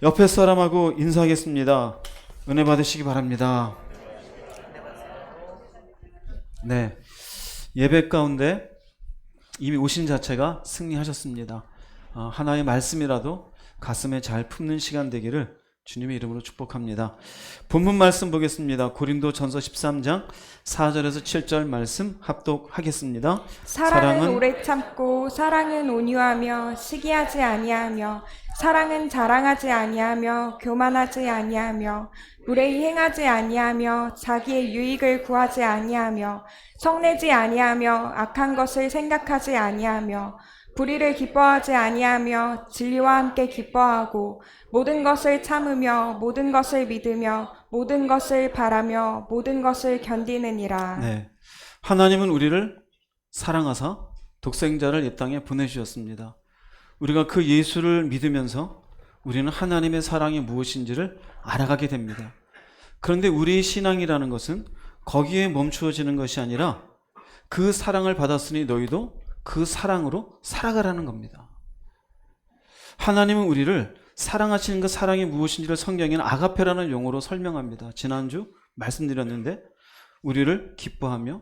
옆에 사람하고 인사하겠습니다. 은혜 받으시기 바랍니다. 네, 예배 가운데 이미 오신 자체가 승리하셨습니다. 하나의 말씀이라도 가슴에 잘 품는 시간 되기를 주님의 이름으로 축복합니다. 본문 말씀 보겠습니다. 고린도전서 13장 4절에서 7절 말씀 합독하겠습니다. 사랑은 오래 참고 사랑은 온유하며 시기하지 아니하며 사랑은 자랑하지 아니하며 교만하지 아니하며 무례히 행하지 아니하며 자기의 유익을 구하지 아니하며 성내지 아니하며 악한 것을 생각하지 아니하며 불의를 기뻐하지 아니하며 진리와 함께 기뻐하고 모든 것을 참으며 모든 것을 믿으며 모든 것을 바라며 모든 것을 견디느니라. 네, 하나님은 우리를 사랑하사 독생자를 이 땅에 보내주셨습니다. 우리가 그 예수를 믿으면서 우리는 하나님의 사랑이 무엇인지를 알아가게 됩니다. 그런데 우리의 신앙이라는 것은 거기에 멈추어지는 것이 아니라 그 사랑을 받았으니 너희도 그 사랑으로 살아가라는 겁니다. 하나님은 우리를 사랑하시는 그 사랑이 무엇인지를 성경에는 아가페라는 용어로 설명합니다. 지난주 말씀드렸는데 우리를 기뻐하며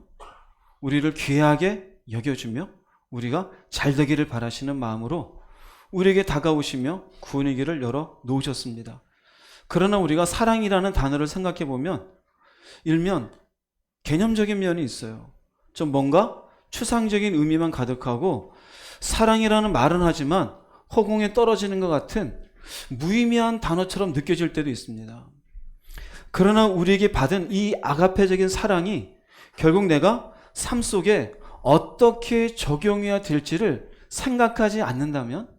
우리를 귀하게 여겨주며 우리가 잘 되기를 바라시는 마음으로 우리에게 다가오시며 구원의 길을 열어 놓으셨습니다. 그러나 우리가 사랑이라는 단어를 생각해 보면 일면 개념적인 면이 있어요. 좀 뭔가 추상적인 의미만 가득하고 사랑이라는 말은 하지만 허공에 떨어지는 것 같은 무의미한 단어처럼 느껴질 때도 있습니다. 그러나 우리에게 받은 이 아가페적인 사랑이 결국 내가 삶 속에 어떻게 적용해야 될지를 생각하지 않는다면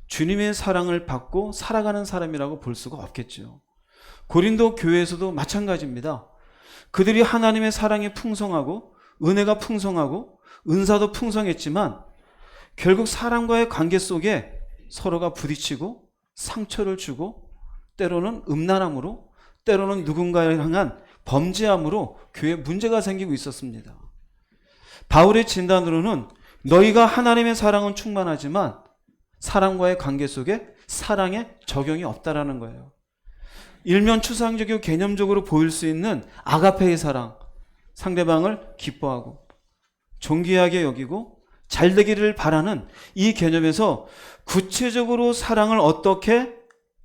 주님의 사랑을 받고 살아가는 사람이라고 볼 수가 없겠죠. 고린도 교회에서도 마찬가지입니다. 그들이 하나님의 사랑이 풍성하고 은혜가 풍성하고 은사도 풍성했지만 결국 사람과의 관계 속에 서로가 부딪히고 상처를 주고 때로는 음란함으로 때로는 누군가에 향한 범죄함으로 교회에 문제가 생기고 있었습니다. 바울의 진단으로는 너희가 하나님의 사랑은 충만하지만 사람과의 관계 속에 사랑의 적용이 없다라는 거예요. 일면 추상적이고 개념적으로 보일 수 있는 아가페의 사랑, 상대방을 기뻐하고 존귀하게 여기고 잘 되기를 바라는 이 개념에서 구체적으로 사랑을 어떻게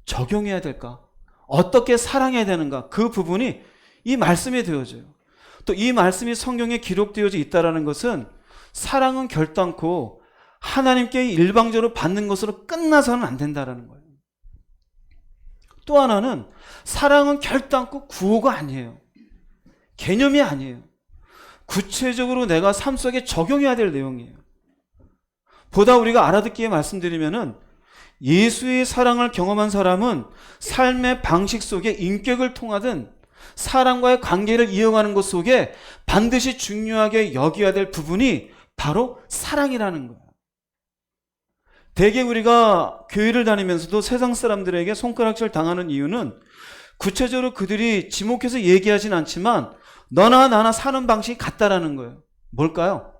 적용해야 될까? 어떻게 사랑해야 되는가? 그 부분이 이 말씀에 되어져요. 또 이 말씀이 성경에 기록되어져 있다는 것은 사랑은 결단코 하나님께 일방적으로 받는 것으로 끝나서는 안 된다는 거예요. 또 하나는 사랑은 결단코 구호가 아니에요. 개념이 아니에요. 구체적으로 내가 삶 속에 적용해야 될 내용이에요. 보다 우리가 알아듣기에 말씀드리면은 예수의 사랑을 경험한 사람은 삶의 방식 속에 인격을 통하든 사람과의 관계를 이어가는 것 속에 반드시 중요하게 여겨야 될 부분이 바로 사랑이라는 거예요. 대개 우리가 교회를 다니면서도 세상 사람들에게 손가락질 당하는 이유는 구체적으로 그들이 지목해서 얘기하진 않지만 너나 나나 사는 방식이 같다라는 거예요. 뭘까요?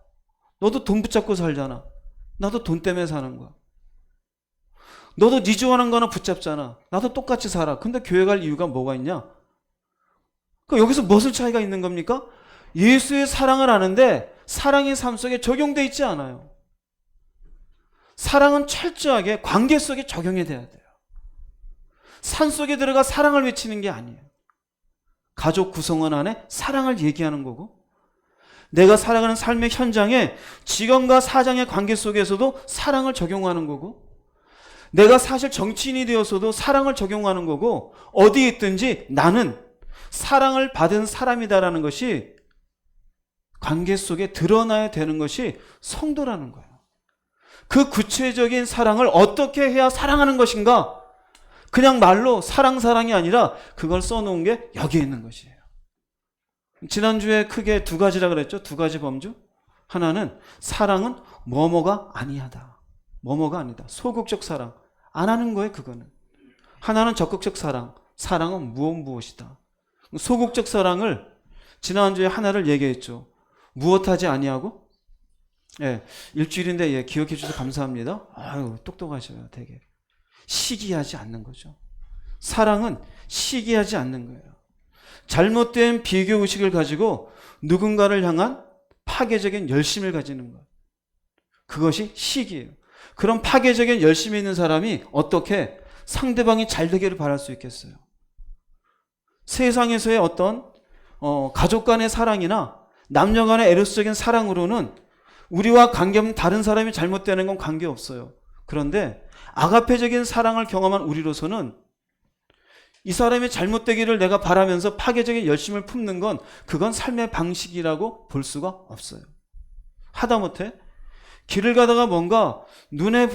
너도 돈 붙잡고 살잖아. 나도 돈 때문에 사는 거야. 너도 네 좋아하는 거 하나 붙잡잖아. 나도 똑같이 살아. 근데 교회 갈 이유가 뭐가 있냐? 여기서 무슨 차이가 있는 겁니까? 예수의 사랑을 아는데 사랑이 삶 속에 적용되어 있지 않아요. 사랑은 철저하게 관계 속에 적용이 돼야 돼요. 산 속에 들어가 사랑을 외치는 게 아니에요. 가족 구성원 안에 사랑을 얘기하는 거고 내가 살아가는 삶의 현장에 직원과 사장의 관계 속에서도 사랑을 적용하는 거고 내가 사실 정치인이 되어서도 사랑을 적용하는 거고 어디에 있든지 나는 사랑을 받은 사람이다라는 것이 관계 속에 드러나야 되는 것이 성도라는 거예요. 그 구체적인 사랑을 어떻게 해야 사랑하는 것인가? 그냥 말로 사랑이 아니라 그걸 써놓은 게 여기에 있는 것이에요. 지난주에 크게 두 가지라 그랬죠? 두 가지 범주. 하나는 사랑은 뭐뭐가 아니하다. 뭐뭐가 아니다. 소극적 사랑. 안 하는 거예요, 그거는. 하나는 적극적 사랑. 사랑은 무엇이다. 소극적 사랑을 지난주에 하나를 얘기했죠. 무엇하지 아니하고? 예, 일주일인데 기억해 주셔서 감사합니다. 아유, 똑똑하셔요, 되게. 시기하지 않는 거죠. 사랑은 시기하지 않는 거예요. 잘못된 비교의식을 가지고 누군가를 향한 파괴적인 열심을 가지는 것. 그것이 시기예요. 그런 파괴적인 열심이 있는 사람이 어떻게 상대방이 잘 되기를 바랄 수 있겠어요? 세상에서의 어떤 가족 간의 사랑이나 남녀 간의 에로스적인 사랑으로는 우리와 관계없는 다른 사람이 잘못되는 건 관계없어요. 그런데 아가페적인 사랑을 경험한 우리로서는 이 사람이 잘못되기를 내가 바라면서 파괴적인 열심을 품는 건 그건 삶의 방식이라고 볼 수가 없어요. 하다못해 길을 가다가 뭔가 눈에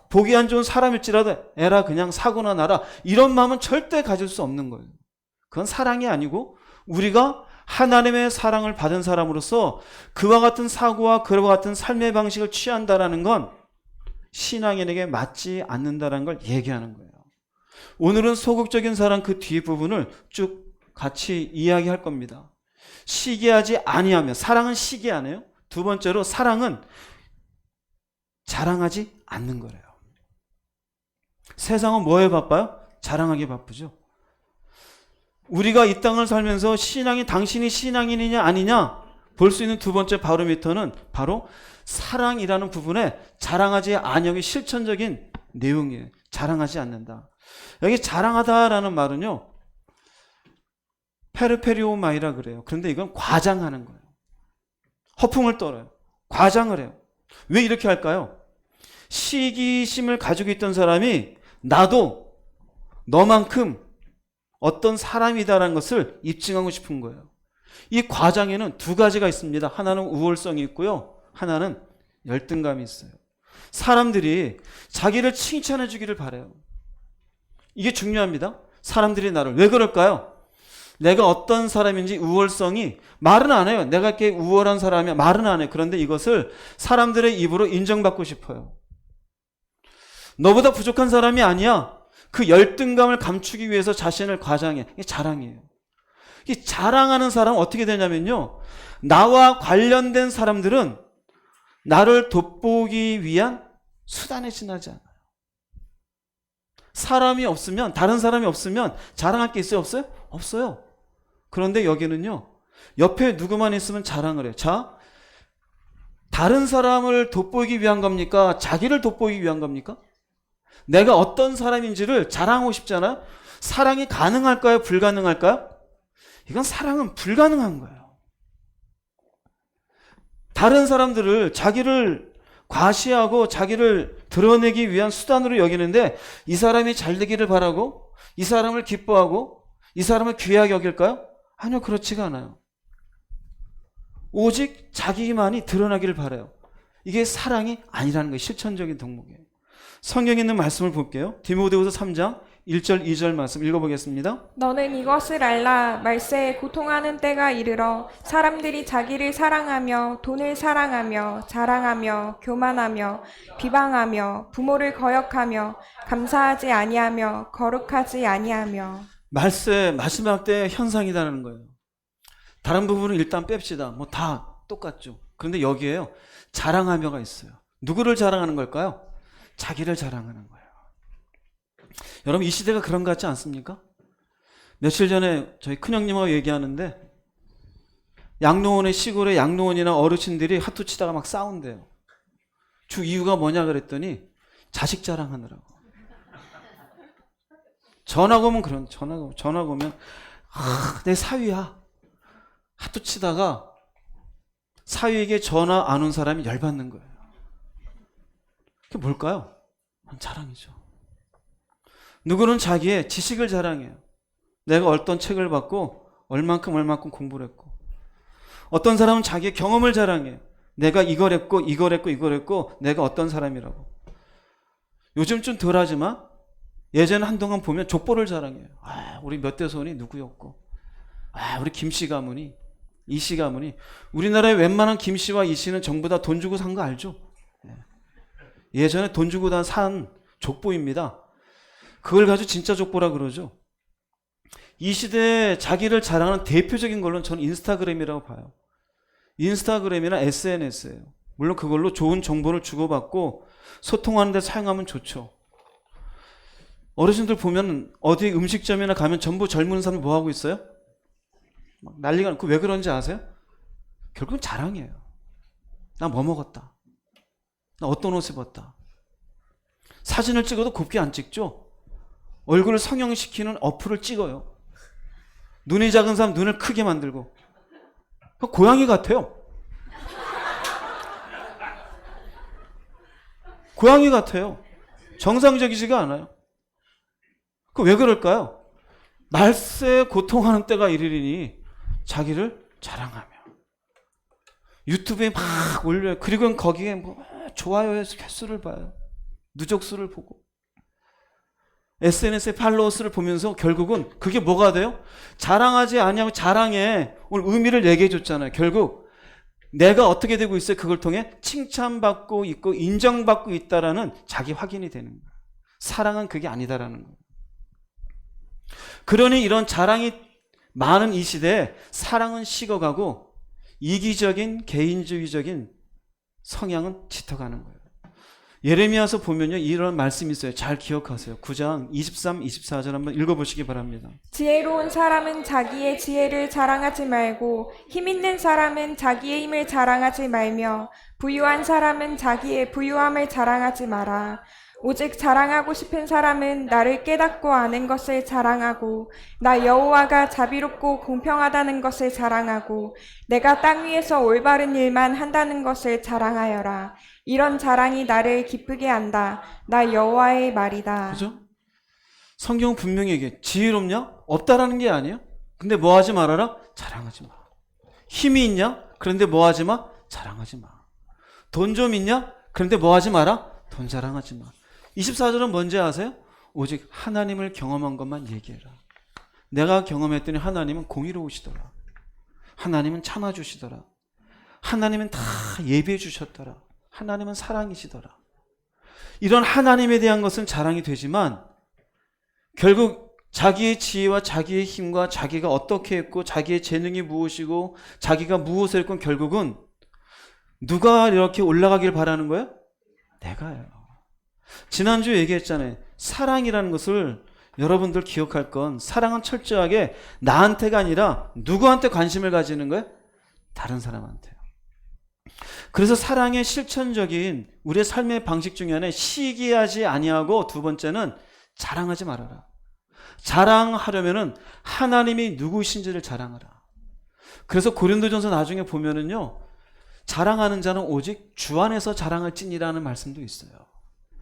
보기 안 좋은 사람일지라도 에라 그냥 사고나 나라 이런 마음은 절대 가질 수 없는 거예요. 그건 사랑이 아니고 우리가 하나님의 사랑을 받은 사람으로서 그와 같은 사고와 그와 같은 삶의 방식을 취한다라는 건 신앙인에게 맞지 않는다라는 걸 얘기하는 거예요. 오늘은 소극적인 사랑 그 뒷부분을 쭉 같이 이야기할 겁니다. 시기하지 아니하며, 사랑은 시기 안 해요. 두 번째로 사랑은 자랑하지 않는 거래요. 세상은 뭐에 바빠요? 자랑하기 바쁘죠. 우리가 이 땅을 살면서 당신이 신앙인이냐 아니냐 볼 수 있는 두 번째 바로미터는 바로 사랑이라는 부분에 자랑하지 아니하기 실천적인 내용이에요. 자랑하지 않는다. 여기 자랑하다라는 말은요, 페르페리오마이라 그래요. 그런데 이건 과장하는 거예요. 허풍을 떨어요. 과장을 해요. 왜 이렇게 할까요? 시기심을 가지고 있던 사람이 나도 너만큼 어떤 사람이다라는 것을 입증하고 싶은 거예요. 이 과장에는 두 가지가 있습니다. 하나는 우월성이 있고요. 하나는 열등감이 있어요. 사람들이 자기를 칭찬해 주기를 바라요. 이게 중요합니다. 사람들이 나를 왜 그럴까요? 내가 어떤 사람인지 우월성이 말은 안 해요. 내가 이렇게 우월한 사람이야 말은 안 해요. 그런데 이것을 사람들의 입으로 인정받고 싶어요. 너보다 부족한 사람이 아니야. 그 열등감을 감추기 위해서 자신을 과장해. 이게 자랑이에요. 이 자랑하는 사람은 어떻게 되냐면요, 나와 관련된 사람들은 나를 돋보기 위한 수단에 지나지 않아요. 사람이 없으면, 다른 사람이 없으면 자랑할 게 있어요? 없어요? 없어요. 그런데 여기는요, 옆에 누구만 있으면 자랑을 해요. 자, 다른 사람을 돋보이기 위한 겁니까? 자기를 돋보이기 위한 겁니까? 내가 어떤 사람인지를 자랑하고 싶잖아요. 사랑이 가능할까요? 불가능할까요? 이건 사랑은 불가능한 거예요. 다른 사람들을 자기를 과시하고 자기를 드러내기 위한 수단으로 여기는데 이 사람이 잘 되기를 바라고 이 사람을 기뻐하고 이 사람을 귀하게 여길까요? 아니요, 그렇지가 않아요. 오직 자기만이 드러나기를 바라요. 이게 사랑이 아니라는 거예요. 실천적인 덕목이에요. 성경에 있는 말씀을 볼게요. 디모데후서 3장 1절 2절 말씀 읽어보겠습니다. 너는 이것을 알라. 말세에 고통하는 때가 이르러 사람들이 자기를 사랑하며 돈을 사랑하며 자랑하며 교만하며 비방하며 부모를 거역하며 감사하지 아니하며 거룩하지 아니하며. 말세 마지막 때 현상이라는 거예요. 다른 부분은 일단 뺍시다. 뭐 다 똑같죠. 그런데 여기에요, 자랑하며가 있어요. 누구를 자랑하는 걸까요? 자기를 자랑하는 거예요. 여러분, 이 시대가 그런 것 같지 않습니까? 며칠 전에 저희 큰형님하고 얘기하는데 양로원의 시골의 양로원이나 어르신들이 하투 치다가 막 싸운대요. 주 이유가 뭐냐 그랬더니 자식 자랑하느라고. 전화 오면 내 사위야. 하투 치다가 사위에게 전화 안 온 사람이 열받는 거예요. 그게 뭘까요? 자랑이죠. 누구는 자기의 지식을 자랑해요. 내가 어떤 책을 받고 얼만큼 공부를 했고, 어떤 사람은 자기의 경험을 자랑해요. 내가 이걸 했고 내가 어떤 사람이라고. 요즘 좀 덜하지만 예전에 한동안 보면 족보를 자랑해요. 우리 몇 대 손이 누구였고, 우리 김씨 가문이, 이씨 가문이. 우리나라의 웬만한 김씨와 이씨는 전부 다 돈 주고 산 거 알죠? 예전에 돈 주고 산 족보입니다. 그걸 가지고 진짜 족보라 그러죠. 이 시대에 자기를 자랑하는 대표적인 걸로는 저는 인스타그램이라고 봐요. 인스타그램이나 SNS예요. 물론 그걸로 좋은 정보를 주고받고 소통하는 데 사용하면 좋죠. 어르신들 보면 어디 음식점이나 가면 전부 젊은 사람 뭐 하고 있어요? 막 난리가 나고. 왜 그런지 아세요? 결국은 자랑이에요. 나 뭐 먹었다. 나 어떤 옷 입었다. 사진을 찍어도 곱게 안 찍죠. 얼굴을 성형시키는 어플을 찍어요. 눈이 작은 사람 눈을 크게 만들고. 고양이 같아요. 고양이 같아요. 정상적이지가 않아요. 그 왜 그럴까요? 말세에 고통하는 때가 이르리니 자기를 자랑하며 유튜브에 막 올려요. 그리고 거기에 뭐 좋아요의 횟수를 봐요. 누적수를 보고 SNS의 팔로워 수를 보면서 결국은 그게 뭐가 돼요? 자랑하지 아니하고 자랑에 오늘 의미를 얘기해 줬잖아요. 결국 내가 어떻게 되고 있어요? 그걸 통해 칭찬받고 있고 인정받고 있다라는 자기 확인이 되는 거예요. 사랑은 그게 아니다라는 거예요. 그러니 이런 자랑이 많은 이 시대에 사랑은 식어가고 이기적인 개인주의적인 성향은 짙어가는 거예요. 예레미야서 보면요, 이런 말씀이 있어요. 잘 기억하세요. 9장 23, 24절 한번 읽어보시기 바랍니다. 지혜로운 사람은 자기의 지혜를 자랑하지 말고 힘 있는 사람은 자기의 힘을 자랑하지 말며 부유한 사람은 자기의 부유함을 자랑하지 마라. 오직 자랑하고 싶은 사람은 나를 깨닫고 아는 것을 자랑하고 나 여호와가 자비롭고 공평하다는 것을 자랑하고 내가 땅 위에서 올바른 일만 한다는 것을 자랑하여라. 이런 자랑이 나를 기쁘게 한다. 나 여호와의 말이다. 그죠? 성경은 분명히 얘기해. 지혜롭냐? 없다라는 게 아니에요. 근데 뭐 하지 말아라? 자랑하지 마. 힘이 있냐? 그런데 뭐 하지 마? 자랑하지 마. 돈 좀 있냐? 그런데 뭐 하지 마라? 돈 자랑하지 마. 24절은 뭔지 아세요? 오직 하나님을 경험한 것만 얘기해라. 내가 경험했더니 하나님은 공의로우시더라. 하나님은 참아주시더라. 하나님은 다 예비해 주셨더라. 하나님은 사랑이시더라. 이런 하나님에 대한 것은 자랑이 되지만 결국 자기의 지혜와 자기의 힘과 자기가 어떻게 했고 자기의 재능이 무엇이고 자기가 무엇을 했건 결국은 누가 이렇게 올라가길 바라는 거예요? 내가요. 지난주에 얘기했잖아요. 사랑이라는 것을 여러분들 기억할 건 사랑은 철저하게 나한테가 아니라 누구한테 관심을 가지는 거예요? 다른 사람한테요. 그래서 사랑의 실천적인 우리의 삶의 방식 중에 하나는 시기하지 아니하고 두 번째는 자랑하지 말아라. 자랑하려면은 하나님이 누구신지를 자랑하라. 그래서 고린도전서 나중에 보면은요, 자랑하는 자는 오직 주 안에서 자랑할지니라는 말씀도 있어요.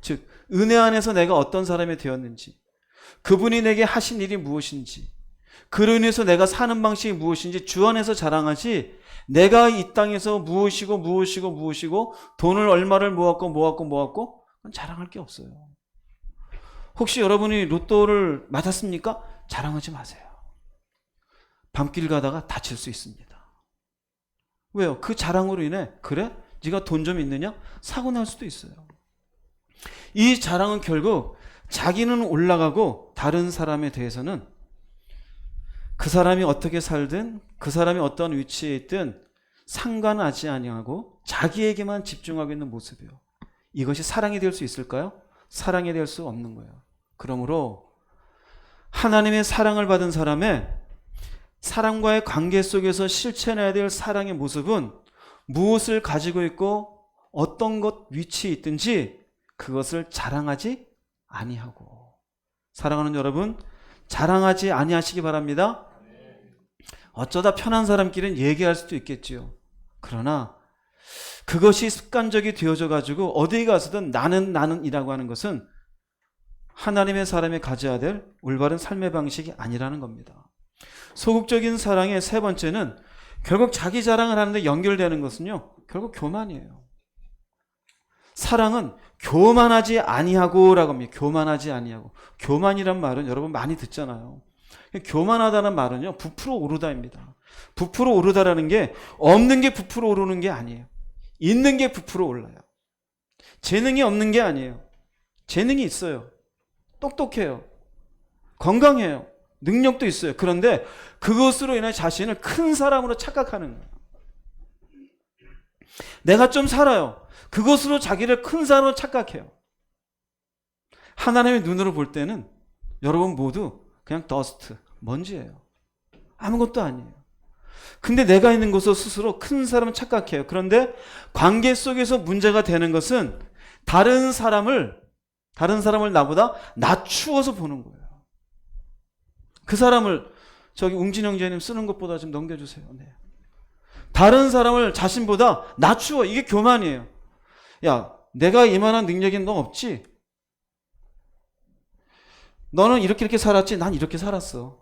즉 은혜 안에서 내가 어떤 사람이 되었는지, 그분이 내게 하신 일이 무엇인지, 그로 인해서 내가 사는 방식이 무엇인지 주 안에서 자랑하지, 내가 이 땅에서 무엇이고 돈을 얼마를 모았고 자랑할 게 없어요. 혹시 여러분이 로또를 맞았습니까? 자랑하지 마세요. 밤길 가다가 다칠 수 있습니다. 왜요? 그 자랑으로 인해 그래? 네가 돈 좀 있느냐? 사고 날 수도 있어요. 이 자랑은 결국 자기는 올라가고 다른 사람에 대해서는 그 사람이 어떻게 살든 그 사람이 어떤 위치에 있든 상관하지 아니하고 자기에게만 집중하고 있는 모습이에요. 이것이 사랑이 될 수 있을까요? 사랑이 될 수 없는 거예요. 그러므로 하나님의 사랑을 받은 사람의 사랑과의 관계 속에서 실천해야 될 사랑의 모습은 무엇을 가지고 있고 어떤 것 위치에 있든지 그것을 자랑하지 아니하고. 사랑하는 여러분, 자랑하지 아니하시기 바랍니다. 어쩌다 편한 사람끼리는 얘기할 수도 있겠지요. 그러나 그것이 습관적이 되어져 가지고 어디 가서든 나는이라고 하는 것은 하나님의 사람이 가져야 될 올바른 삶의 방식이 아니라는 겁니다. 소극적인 사랑의 세 번째는 결국 자기 자랑을 하는데 연결되는 것은요, 결국 교만이에요. 사랑은 교만하지 아니하고라고 합니다. 교만하지 아니하고. 교만이란 말은 여러분 많이 듣잖아요. 교만하다는 말은요, 부풀어 오르다입니다. 부풀어 오르다라는 게 없는 게 부풀어 오르는 게 아니에요. 있는 게 부풀어 올라요. 재능이 없는 게 아니에요. 재능이 있어요. 똑똑해요. 건강해요. 능력도 있어요. 그런데 그것으로 인해 자신을 큰 사람으로 착각하는 거예요. 내가 좀 살아요. 그것으로 자기를 큰 사람으로 착각해요. 하나님의 눈으로 볼 때는 여러분 모두 그냥 더스트, 먼지예요. 아무것도 아니에요. 근데 내가 있는 곳으로 스스로 큰 사람은 착각해요. 그런데 관계 속에서 문제가 되는 것은 다른 사람을 나보다 낮추어서 보는 거예요. 그 사람을 저기 웅진영 제님 쓰는 것보다 좀 넘겨주세요. 네. 다른 사람을 자신보다 낮추어. 이게 교만이에요. 야, 내가 이만한 능력이 너 없지? 너는 이렇게 살았지? 난 이렇게 살았어.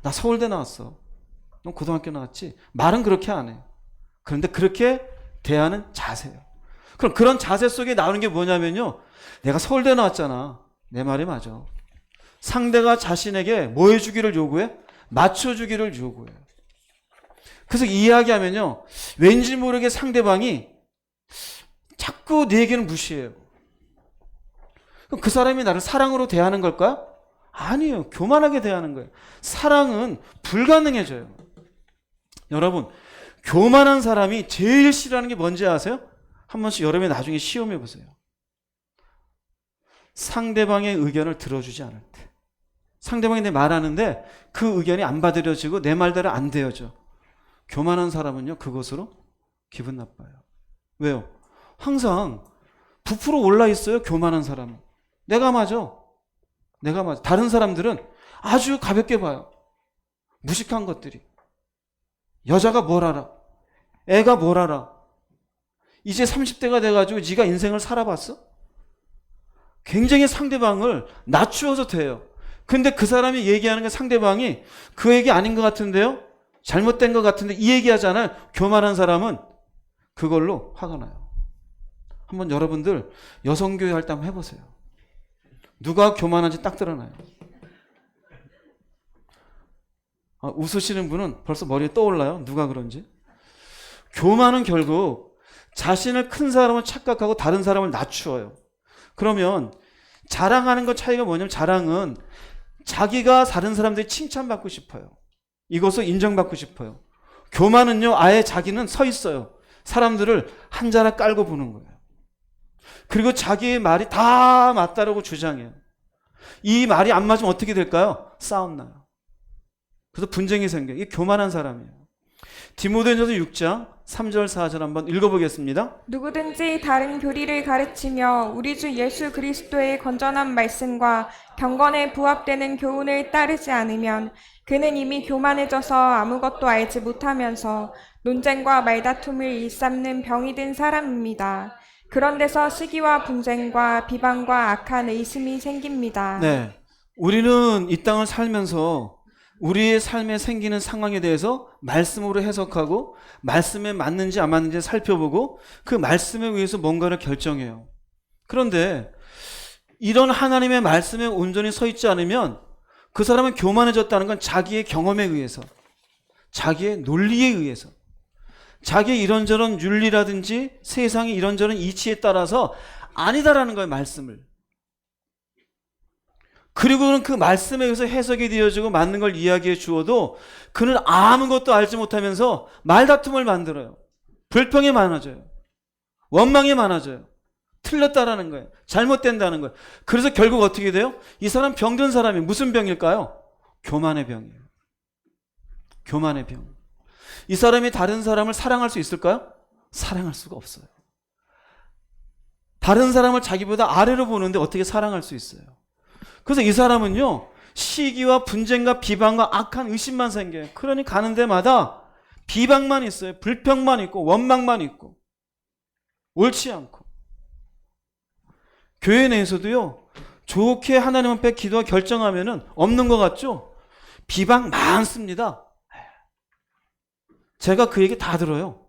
나 서울대 나왔어. 넌 고등학교 나왔지? 말은 그렇게 안 해요. 그런데 그렇게 대하는 자세예요. 그럼 그런 자세 속에 나오는 게 뭐냐면요. 내가 서울대 나왔잖아. 내 말이 맞아. 상대가 자신에게 뭐 해주기를 요구해? 맞춰주기를 요구해요. 그래서 이야기하면요. 왠지 모르게 상대방이 자꾸 내 얘기는 무시해요. 그럼 그 사람이 나를 사랑으로 대하는 걸까? 아니에요. 교만하게 대하는 거예요. 사랑은 불가능해져요. 여러분, 교만한 사람이 제일 싫어하는 게 뭔지 아세요? 한 번씩 여러분이 나중에 시험해 보세요. 상대방의 의견을 들어주지 않을 때. 상대방이 내 말하는데 그 의견이 안 받아들여지고 내 말대로 안 되어져. 교만한 사람은요, 그것으로 기분 나빠요. 왜요? 항상 부풀어 올라 있어요, 교만한 사람은. 내가 맞아. 다른 사람들은 아주 가볍게 봐요. 무식한 것들이. 여자가 뭘 알아? 애가 뭘 알아? 이제 30대가 돼가지고 네가 인생을 살아봤어? 굉장히 상대방을 낮추어서 돼요. 근데 그 사람이 얘기하는 게 상대방이 그 얘기 아닌 것 같은데요? 잘못된 것 같은데 이 얘기하잖아요. 교만한 사람은 그걸로 화가 나요. 한번 여러분들 여성교회 할 때 한번 해보세요. 누가 교만한지 딱 드러나요. 웃으시는 분은 벌써 머리에 떠올라요. 누가 그런지. 교만은 결국 자신을 큰 사람을 착각하고 다른 사람을 낮추어요. 그러면 자랑하는 것 차이가 뭐냐면 자랑은 자기가 다른 사람들이 칭찬받고 싶어요. 이것을 인정받고 싶어요. 교만은요, 아예 자기는 서 있어요. 사람들을 한 자락 깔고 보는 거예요. 그리고 자기의 말이 다 맞다라고 주장해요. 이 말이 안 맞으면 어떻게 될까요? 싸움 나요. 그래서 분쟁이 생겨요. 이게 교만한 사람이에요. 디모데전서 6장 3절 4절 한번 읽어보겠습니다. 누구든지 다른 교리를 가르치며 우리 주 예수 그리스도의 건전한 말씀과 경건에 부합되는 교훈을 따르지 않으면 그는 이미 교만해져서 아무것도 알지 못하면서 논쟁과 말다툼을 일삼는 병이 든 사람입니다. 그런 데서 시기와 분쟁과 비방과 악한 의심이 생깁니다. 네, 우리는 이 땅을 살면서 우리의 삶에 생기는 상황에 대해서 말씀으로 해석하고 말씀에 맞는지 안 맞는지 살펴보고 그 말씀에 의해서 뭔가를 결정해요. 그런데 이런 하나님의 말씀에 온전히 서 있지 않으면 그 사람은 교만해졌다는 건 자기의 경험에 의해서, 자기의 논리에 의해서, 자기의 이런저런 윤리라든지 세상의 이런저런 이치에 따라서 아니다라는 거예요, 말씀을. 그리고는 그 말씀에 의해서 해석이 되어지고 맞는 걸 이야기해 주어도 그는 아무것도 알지 못하면서 말다툼을 만들어요. 불평이 많아져요. 원망이 많아져요. 틀렸다라는 거예요. 잘못된다는 거예요. 그래서 결국 어떻게 돼요? 이 사람 병든 사람이 무슨 병일까요? 교만의 병이에요. 교만의 병. 이 사람이 다른 사람을 사랑할 수 있을까요? 사랑할 수가 없어요. 다른 사람을 자기보다 아래로 보는데 어떻게 사랑할 수 있어요? 그래서 이 사람은요, 시기와 분쟁과 비방과 악한 의심만 생겨요. 그러니 가는 데마다 비방만 있어요. 불평만 있고 원망만 있고 옳지 않고. 교회 내에서도요, 좋게 하나님 앞에 기도와 결정하면은 없는 것 같죠? 비방 많습니다. 제가 그 얘기 다 들어요.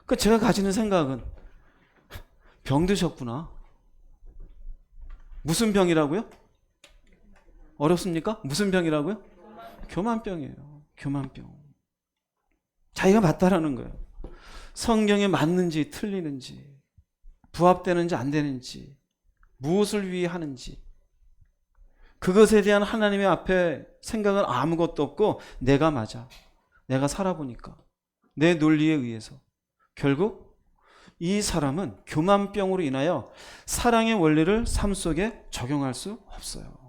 그 제가 가지는 생각은 병 드셨구나. 무슨 병이라고요? 어렵습니까? 무슨 병이라고요? 교만병이에요. 교만병. 자기가 맞다라는 거예요. 성경에 맞는지 틀리는지, 부합되는지 안 되는지, 무엇을 위해 하는지, 그것에 대한 하나님의 앞에 생각은 아무것도 없고 내가 맞아. 내가 살아보니까 내 논리에 의해서 결국 이 사람은 교만병으로 인하여 사랑의 원리를 삶 속에 적용할 수 없어요.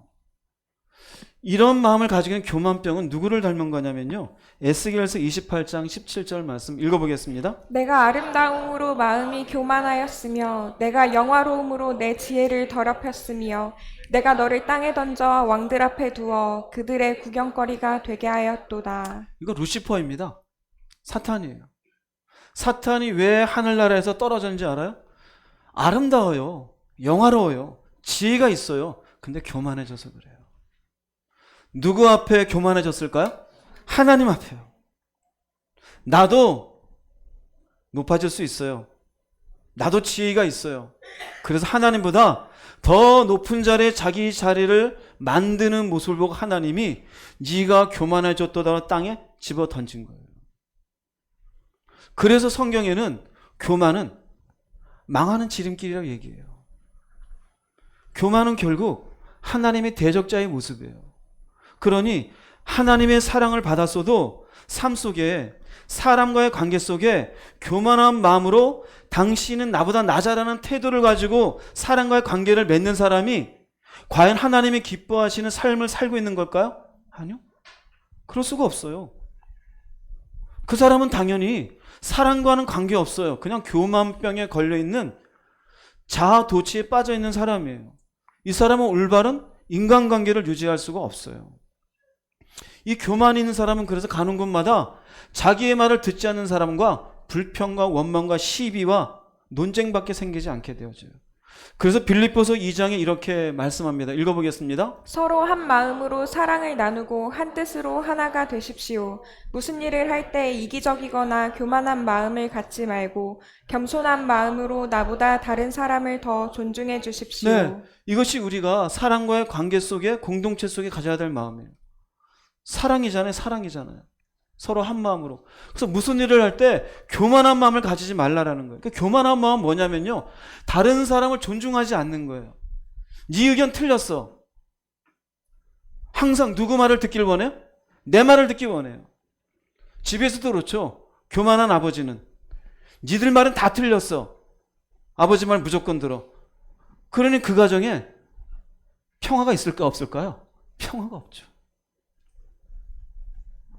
이런 마음을 가지고 있는 교만병은 누구를 닮은 거냐면요, 에스겔서 28장 17절 말씀 읽어보겠습니다. 내가 아름다움으로 마음이 교만하였으며 내가 영화로움으로 내 지혜를 더럽혔으며 내가 너를 땅에 던져 왕들 앞에 두어 그들의 구경거리가 되게 하였도다. 이거 루시퍼입니다. 사탄이에요. 사탄이 왜 하늘나라에서 떨어졌는지 알아요? 아름다워요. 영화로워요. 지혜가 있어요. 근데 교만해져서 그래요. 누구 앞에 교만해졌을까요? 하나님 앞에요. 나도 높아질 수 있어요. 나도 지혜가 있어요. 그래서 하나님보다 더 높은 자리에 자기 자리를 만드는 모습을 보고 하나님이 네가 교만해졌도다 땅에 집어 던진 거예요. 그래서 성경에는 교만은 망하는 지름길이라고 얘기해요. 교만은 결국 하나님의 대적자의 모습이에요. 그러니 하나님의 사랑을 받았어도 삶 속에, 사람과의 관계 속에 교만한 마음으로 당신은 나보다 나자라는 태도를 가지고 사람과의 관계를 맺는 사람이 과연 하나님이 기뻐하시는 삶을 살고 있는 걸까요? 아니요. 그럴 수가 없어요. 그 사람은 당연히 사랑과는 관계없어요. 그냥 교만병에 걸려있는 자아도취에 빠져있는 사람이에요. 이 사람은 올바른 인간관계를 유지할 수가 없어요. 이 교만이 있는 사람은 그래서 가는 곳마다 자기의 말을 듣지 않는 사람과 불평과 원망과 시비와 논쟁밖에 생기지 않게 되어져요. 그래서 빌립보서 2장에 이렇게 말씀합니다. 읽어보겠습니다. 서로 한 마음으로 사랑을 나누고 한 뜻으로 하나가 되십시오. 무슨 일을 할 때 이기적이거나 교만한 마음을 갖지 말고 겸손한 마음으로 나보다 다른 사람을 더 존중해 주십시오. 네, 이것이 우리가 사랑과의 관계 속에, 공동체 속에 가져야 될 마음이에요. 사랑이잖아요. 사랑이잖아요. 서로 한 마음으로. 그래서 무슨 일을 할 때 교만한 마음을 가지지 말라라는 거예요. 그 교만한 마음은 뭐냐면요, 다른 사람을 존중하지 않는 거예요. 네 의견 틀렸어. 항상 누구 말을 듣길 원해요? 내 말을 듣기 원해요. 집에서도 그렇죠. 교만한 아버지는 니들 말은 다 틀렸어. 아버지 말 무조건 들어. 그러니 그 가정에 평화가 있을까 없을까요? 평화가 없죠.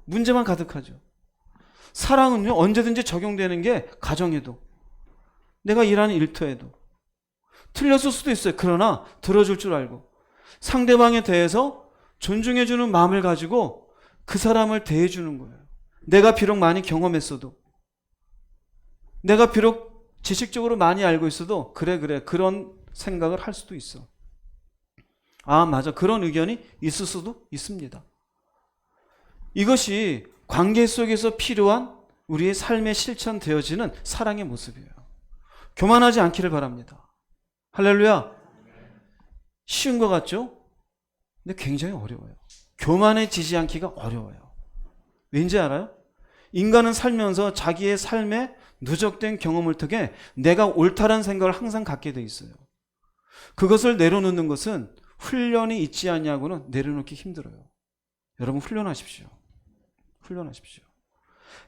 문제만 가득하죠. 사랑은요, 언제든지 적용되는 게 가정에도, 내가 일하는 일터에도. 틀렸을 수도 있어요. 그러나 들어줄 줄 알고 상대방에 대해서 존중해주는 마음을 가지고 그 사람을 대해주는 거예요. 내가 비록 많이 경험했어도, 내가 비록 지식적으로 많이 알고 있어도 그래 그런 생각을 할 수도 있어. 아 맞아, 그런 의견이 있을 수도 있습니다. 이것이 관계 속에서 필요한 우리의 삶에 실천되어지는 사랑의 모습이에요. 교만하지 않기를 바랍니다. 할렐루야. 쉬운 것 같죠? 근데 굉장히 어려워요. 교만해지지 않기가 어려워요. 왠지 알아요? 인간은 살면서 자기의 삶에 누적된 경험을 통해 내가 옳다는 생각을 항상 갖게 돼 있어요. 그것을 내려놓는 것은 훈련이 있지 않냐고는 내려놓기 힘들어요. 여러분 훈련하십시오. 훈련하십시오.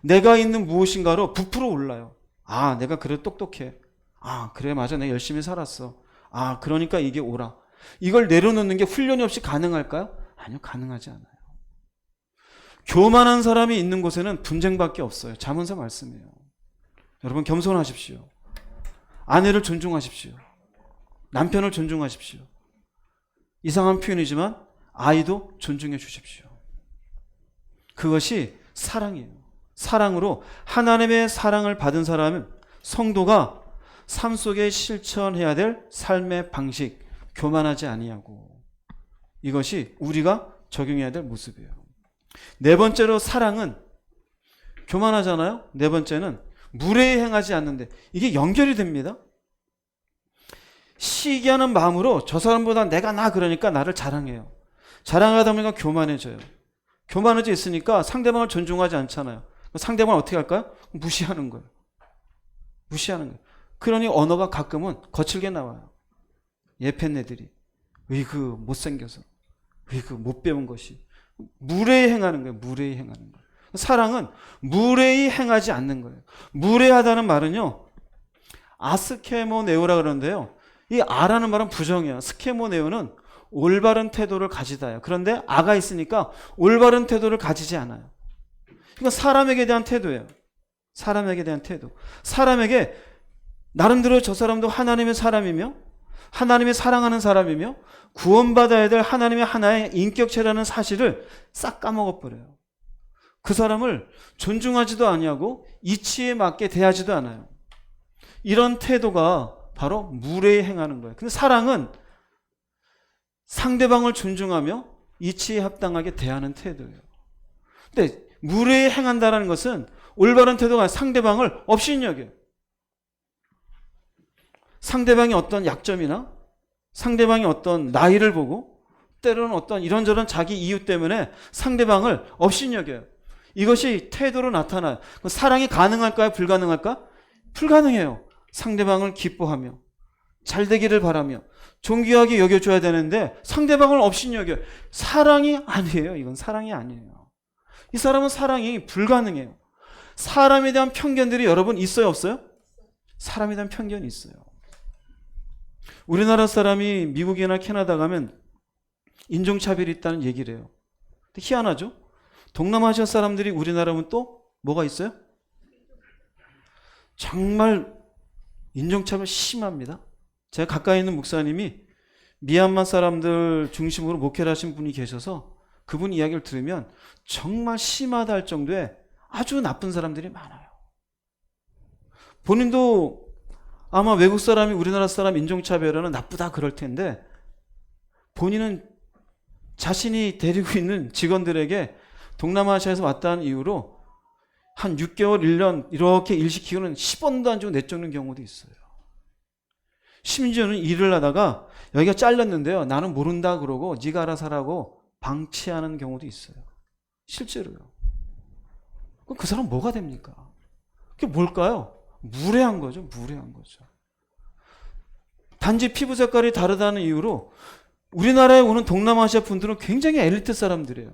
내가 있는 무엇인가로 부풀어 올라요. 아, 내가 그래 똑똑해. 아, 그래 맞아. 내가 열심히 살았어. 아, 그러니까 이게 옳아. 이걸 내려놓는 게 훈련이 없이 가능할까요? 아니요, 가능하지 않아요. 교만한 사람이 있는 곳에는 분쟁밖에 없어요. 잠언서 말씀이에요. 여러분 겸손하십시오. 아내를 존중하십시오. 남편을 존중하십시오. 이상한 표현이지만 아이도 존중해 주십시오. 그것이 사랑이에요. 사랑으로 하나님의 사랑을 받은 사람은 성도가 삶 속에 실천해야 될 삶의 방식, 교만하지 아니하고, 이것이 우리가 적용해야 될 모습이에요. 네 번째로 사랑은 교만하잖아요. 네 번째는 무례히 행하지 않는데, 이게 연결이 됩니다. 시기하는 마음으로 저 사람보다 내가 나 그러니까 나를 자랑해요. 자랑하다 보니까 교만해져요. 교만해져 있으니까 상대방을 존중하지 않잖아요. 상대방을 어떻게 할까요? 무시하는 거예요. 무시하는 거예요. 그러니 언어가 가끔은 거칠게 나와요. 예편네들이 으이그 못생겨서, 으이그 못 배운 것이. 무례히 행하는 거예요. 무례히 행하는 거예요. 사랑은 무례히 행하지 않는 거예요. 무례하다는 말은요, 아스케모네오라 그러는데요. 이 아라는 말은 부정이에요. 스케모네오는 올바른 태도를 가지다예요. 그런데 아가 있으니까 올바른 태도를 가지지 않아요. 이건 사람에게 대한 태도예요. 사람에게 대한 태도. 사람에게 나름대로 저 사람도 하나님의 사람이며 하나님의 사랑하는 사람이며 구원받아야 될 하나님의 하나의 인격체라는 사실을 싹 까먹어버려요. 그 사람을 존중하지도 아니하고 이치에 맞게 대하지도 않아요. 이런 태도가 바로 무례히 행하는 거예요. 근데 사랑은 상대방을 존중하며 이치에 합당하게 대하는 태도예요. 근데 무례히 행한다는 것은 올바른 태도가 아니라 상대방을 업신여겨요. 상대방이 어떤 약점이나 상대방이 어떤 나이를 보고 때로는 어떤 이런저런 자기 이유 때문에 상대방을 업신여겨요. 이것이 태도로 나타나요. 사랑이 가능할까요? 불가능할까? 불가능해요. 상대방을 기뻐하며 잘 되기를 바라며 존귀하게 여겨줘야 되는데 상대방을 업신여겨요. 사랑이 아니에요. 이건 사랑이 아니에요. 이 사람은 사랑이 불가능해요. 사람에 대한 편견들이 여러분 있어요? 없어요? 사람에 대한 편견이 있어요. 우리나라 사람이 미국이나 캐나다 가면 인종차별이 있다는 얘기를 해요. 근데 희한하죠? 동남아시아 사람들이 우리나라 오면 또 뭐가 있어요? 정말 인종차별 심합니다. 제가 가까이 있는 목사님이 미얀마 사람들 중심으로 목회를 하신 분이 계셔서 그분 이야기를 들으면 정말 심하다 할 정도의 아주 나쁜 사람들이 많아요. 본인도 아마 외국 사람이 우리나라 사람 인종차별은 나쁘다 그럴 텐데 본인은 자신이 데리고 있는 직원들에게 동남아시아에서 왔다는 이유로 한 6개월, 1년 이렇게 일 시키고는 10원도 안 주고 내쫓는 경우도 있어요. 심지어는 일을 하다가 여기가 잘렸는데요. 나는 모른다 그러고 네가 알아서 하라고 방치하는 경우도 있어요. 실제로요. 그럼 그 사람 뭐가 됩니까? 그게 뭘까요? 무례한 거죠. 무례한 거죠. 단지 피부 색깔이 다르다는 이유로 우리나라에 오는 동남아시아 분들은 굉장히 엘리트 사람들이에요.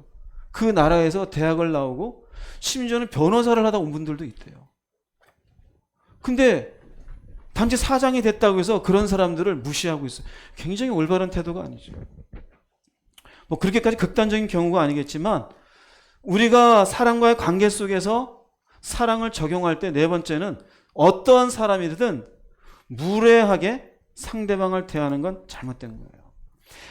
그 나라에서 대학을 나오고 심지어는 변호사를 하다 온 분들도 있대요. 근데 단지 사장이 됐다고 해서 그런 사람들을 무시하고 있어요. 굉장히 올바른 태도가 아니죠. 뭐 그렇게까지 극단적인 경우가 아니겠지만 우리가 사람과의 관계 속에서 사랑을 적용할 때 네 번째는 어떠한 사람이든 무례하게 상대방을 대하는 건 잘못된 거예요.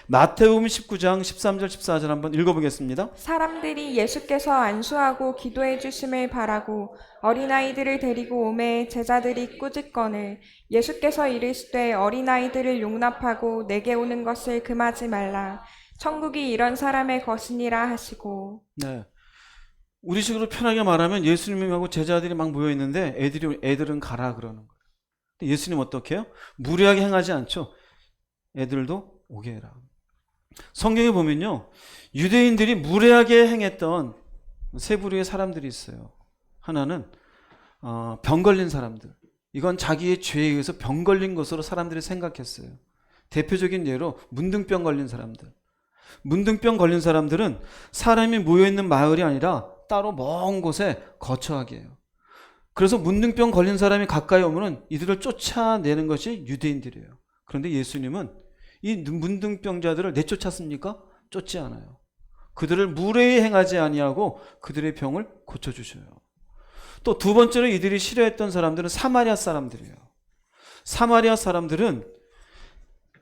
마태복음 19장 13절 14절 한번 읽어보겠습니다. 사람들이 예수께서 안수하고 기도해 주심을 바라고 어린아이들을 데리고 오매 제자들이 꾸짖거늘 예수께서 이르시되 어린아이들을 용납하고 내게 오는 것을 금하지 말라. 천국이 이런 사람의 것이니라 하시고. 네. 우리식으로 편하게 말하면 예수님하고 제자들이 막 모여 있는데 애들은 가라 그러는 거예요. 예수님 어떻게 해요? 무례하게 행하지 않죠. 애들도 오게 해라. 성경에 보면요, 유대인들이 무례하게 행했던 세 부류의 사람들이 있어요. 하나는 병 걸린 사람들. 이건 자기의 죄에 의해서 병 걸린 것으로 사람들이 생각했어요. 대표적인 예로 문둥병 걸린 사람들. 문둥병 걸린 사람들은 사람이 모여있는 마을이 아니라 따로 먼 곳에 거처하게 해요. 그래서 문둥병 걸린 사람이 가까이 오면 이들을 쫓아내는 것이 유대인들이에요. 그런데 예수님은 이 문둥병자들을 내쫓았습니까? 쫓지 않아요. 그들을 무례히 행하지 아니하고 그들의 병을 고쳐주셔요. 또 두 번째로 이들이 싫어했던 사람들은 사마리아 사람들이에요. 사마리아 사람들은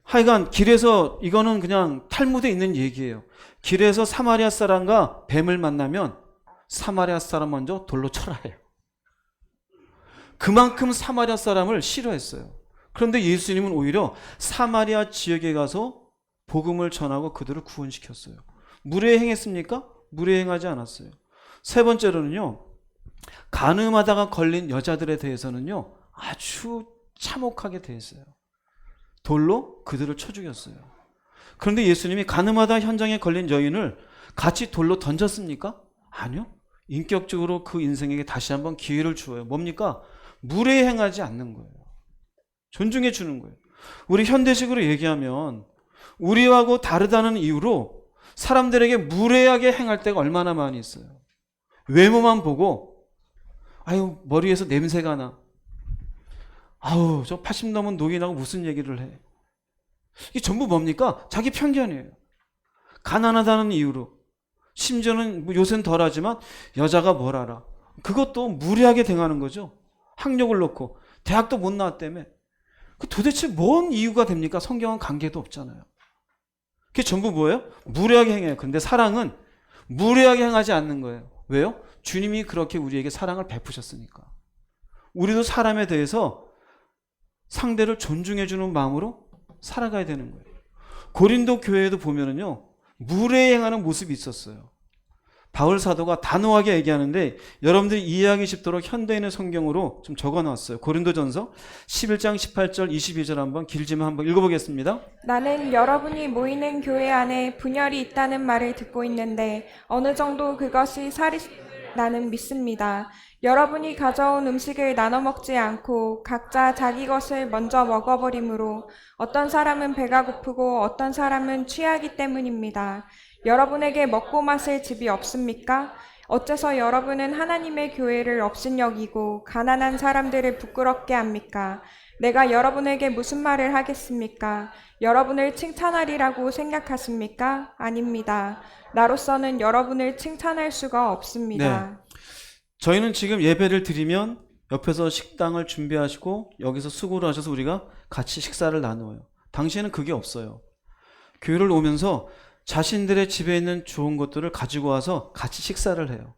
하여간 길에서, 이거는 그냥 탈무드에 있는 얘기예요. 길에서 사마리아 사람과 뱀을 만나면 사마리아 사람 먼저 돌로 쳐라 해요. 그만큼 사마리아 사람을 싫어했어요. 그런데 예수님은 오히려 사마리아 지역에 가서 복음을 전하고 그들을 구원시켰어요. 무례히 행했습니까? 무례히 행하지 않았어요. 세 번째로는요, 간음하다가 걸린 여자들에 대해서는요, 아주 참혹하게 대했어요. 돌로 그들을 쳐 죽였어요. 그런데 예수님이 간음하다 현장에 걸린 여인을 같이 돌로 던졌습니까? 아니요. 인격적으로 그 인생에게 다시 한번 기회를 주어요. 뭡니까? 무례히 행하지 않는 거예요. 존중해 주는 거예요. 우리 현대식으로 얘기하면 우리하고 다르다는 이유로 사람들에게 무례하게 행할 때가 얼마나 많이 있어요. 외모만 보고 아유 머리에서 냄새가 나, 아우, 저 80 넘은 노인하고 무슨 얘기를 해. 이게 전부 뭡니까? 자기 편견이에요. 가난하다는 이유로. 심지어는 뭐 요새는 덜하지만 여자가 뭘 알아. 그것도 무리하게 대하는 거죠. 학력을 놓고. 대학도 못 나왔다며. 그 도대체 뭔 이유가 됩니까? 성경은 관계도 없잖아요. 그게 전부 뭐예요? 무례하게 행해요. 근데 사랑은 무례하게 행하지 않는 거예요. 왜요? 주님이 그렇게 우리에게 사랑을 베푸셨으니까. 우리도 사람에 대해서 상대를 존중해주는 마음으로 살아가야 되는 거예요. 고린도 교회에도 보면은요, 무례히 행하는 모습이 있었어요. 바울 사도가 단호하게 얘기하는데 여러분들이 이해하기 쉽도록 현대인의 성경으로 좀 적어놨어요. 고린도전서 11장 18절 22절 한번 길지만 한번 읽어보겠습니다. 나는 여러분이 모이는 교회 안에 분열이 있다는 말을 듣고 있는데 어느 정도 그것이 나는 믿습니다. 여러분이 가져온 음식을 나눠 먹지 않고 각자 자기 것을 먼저 먹어버리므로 어떤 사람은 배가 고프고 어떤 사람은 취하기 때문입니다. 여러분에게 먹고 마실 집이 없습니까? 어째서 여러분은 하나님의 교회를 업신여기고 가난한 사람들을 부끄럽게 합니까? 내가 여러분에게 무슨 말을 하겠습니까? 여러분을 칭찬하리라고 생각하십니까? 아닙니다. 나로서는 여러분을 칭찬할 수가 없습니다. 네. 저희는 지금 예배를 드리면 옆에서 식당을 준비하시고 여기서 수고를 하셔서 우리가 같이 식사를 나누어요. 당시에는 그게 없어요. 교회를 오면서 자신들의 집에 있는 좋은 것들을 가지고 와서 같이 식사를 해요.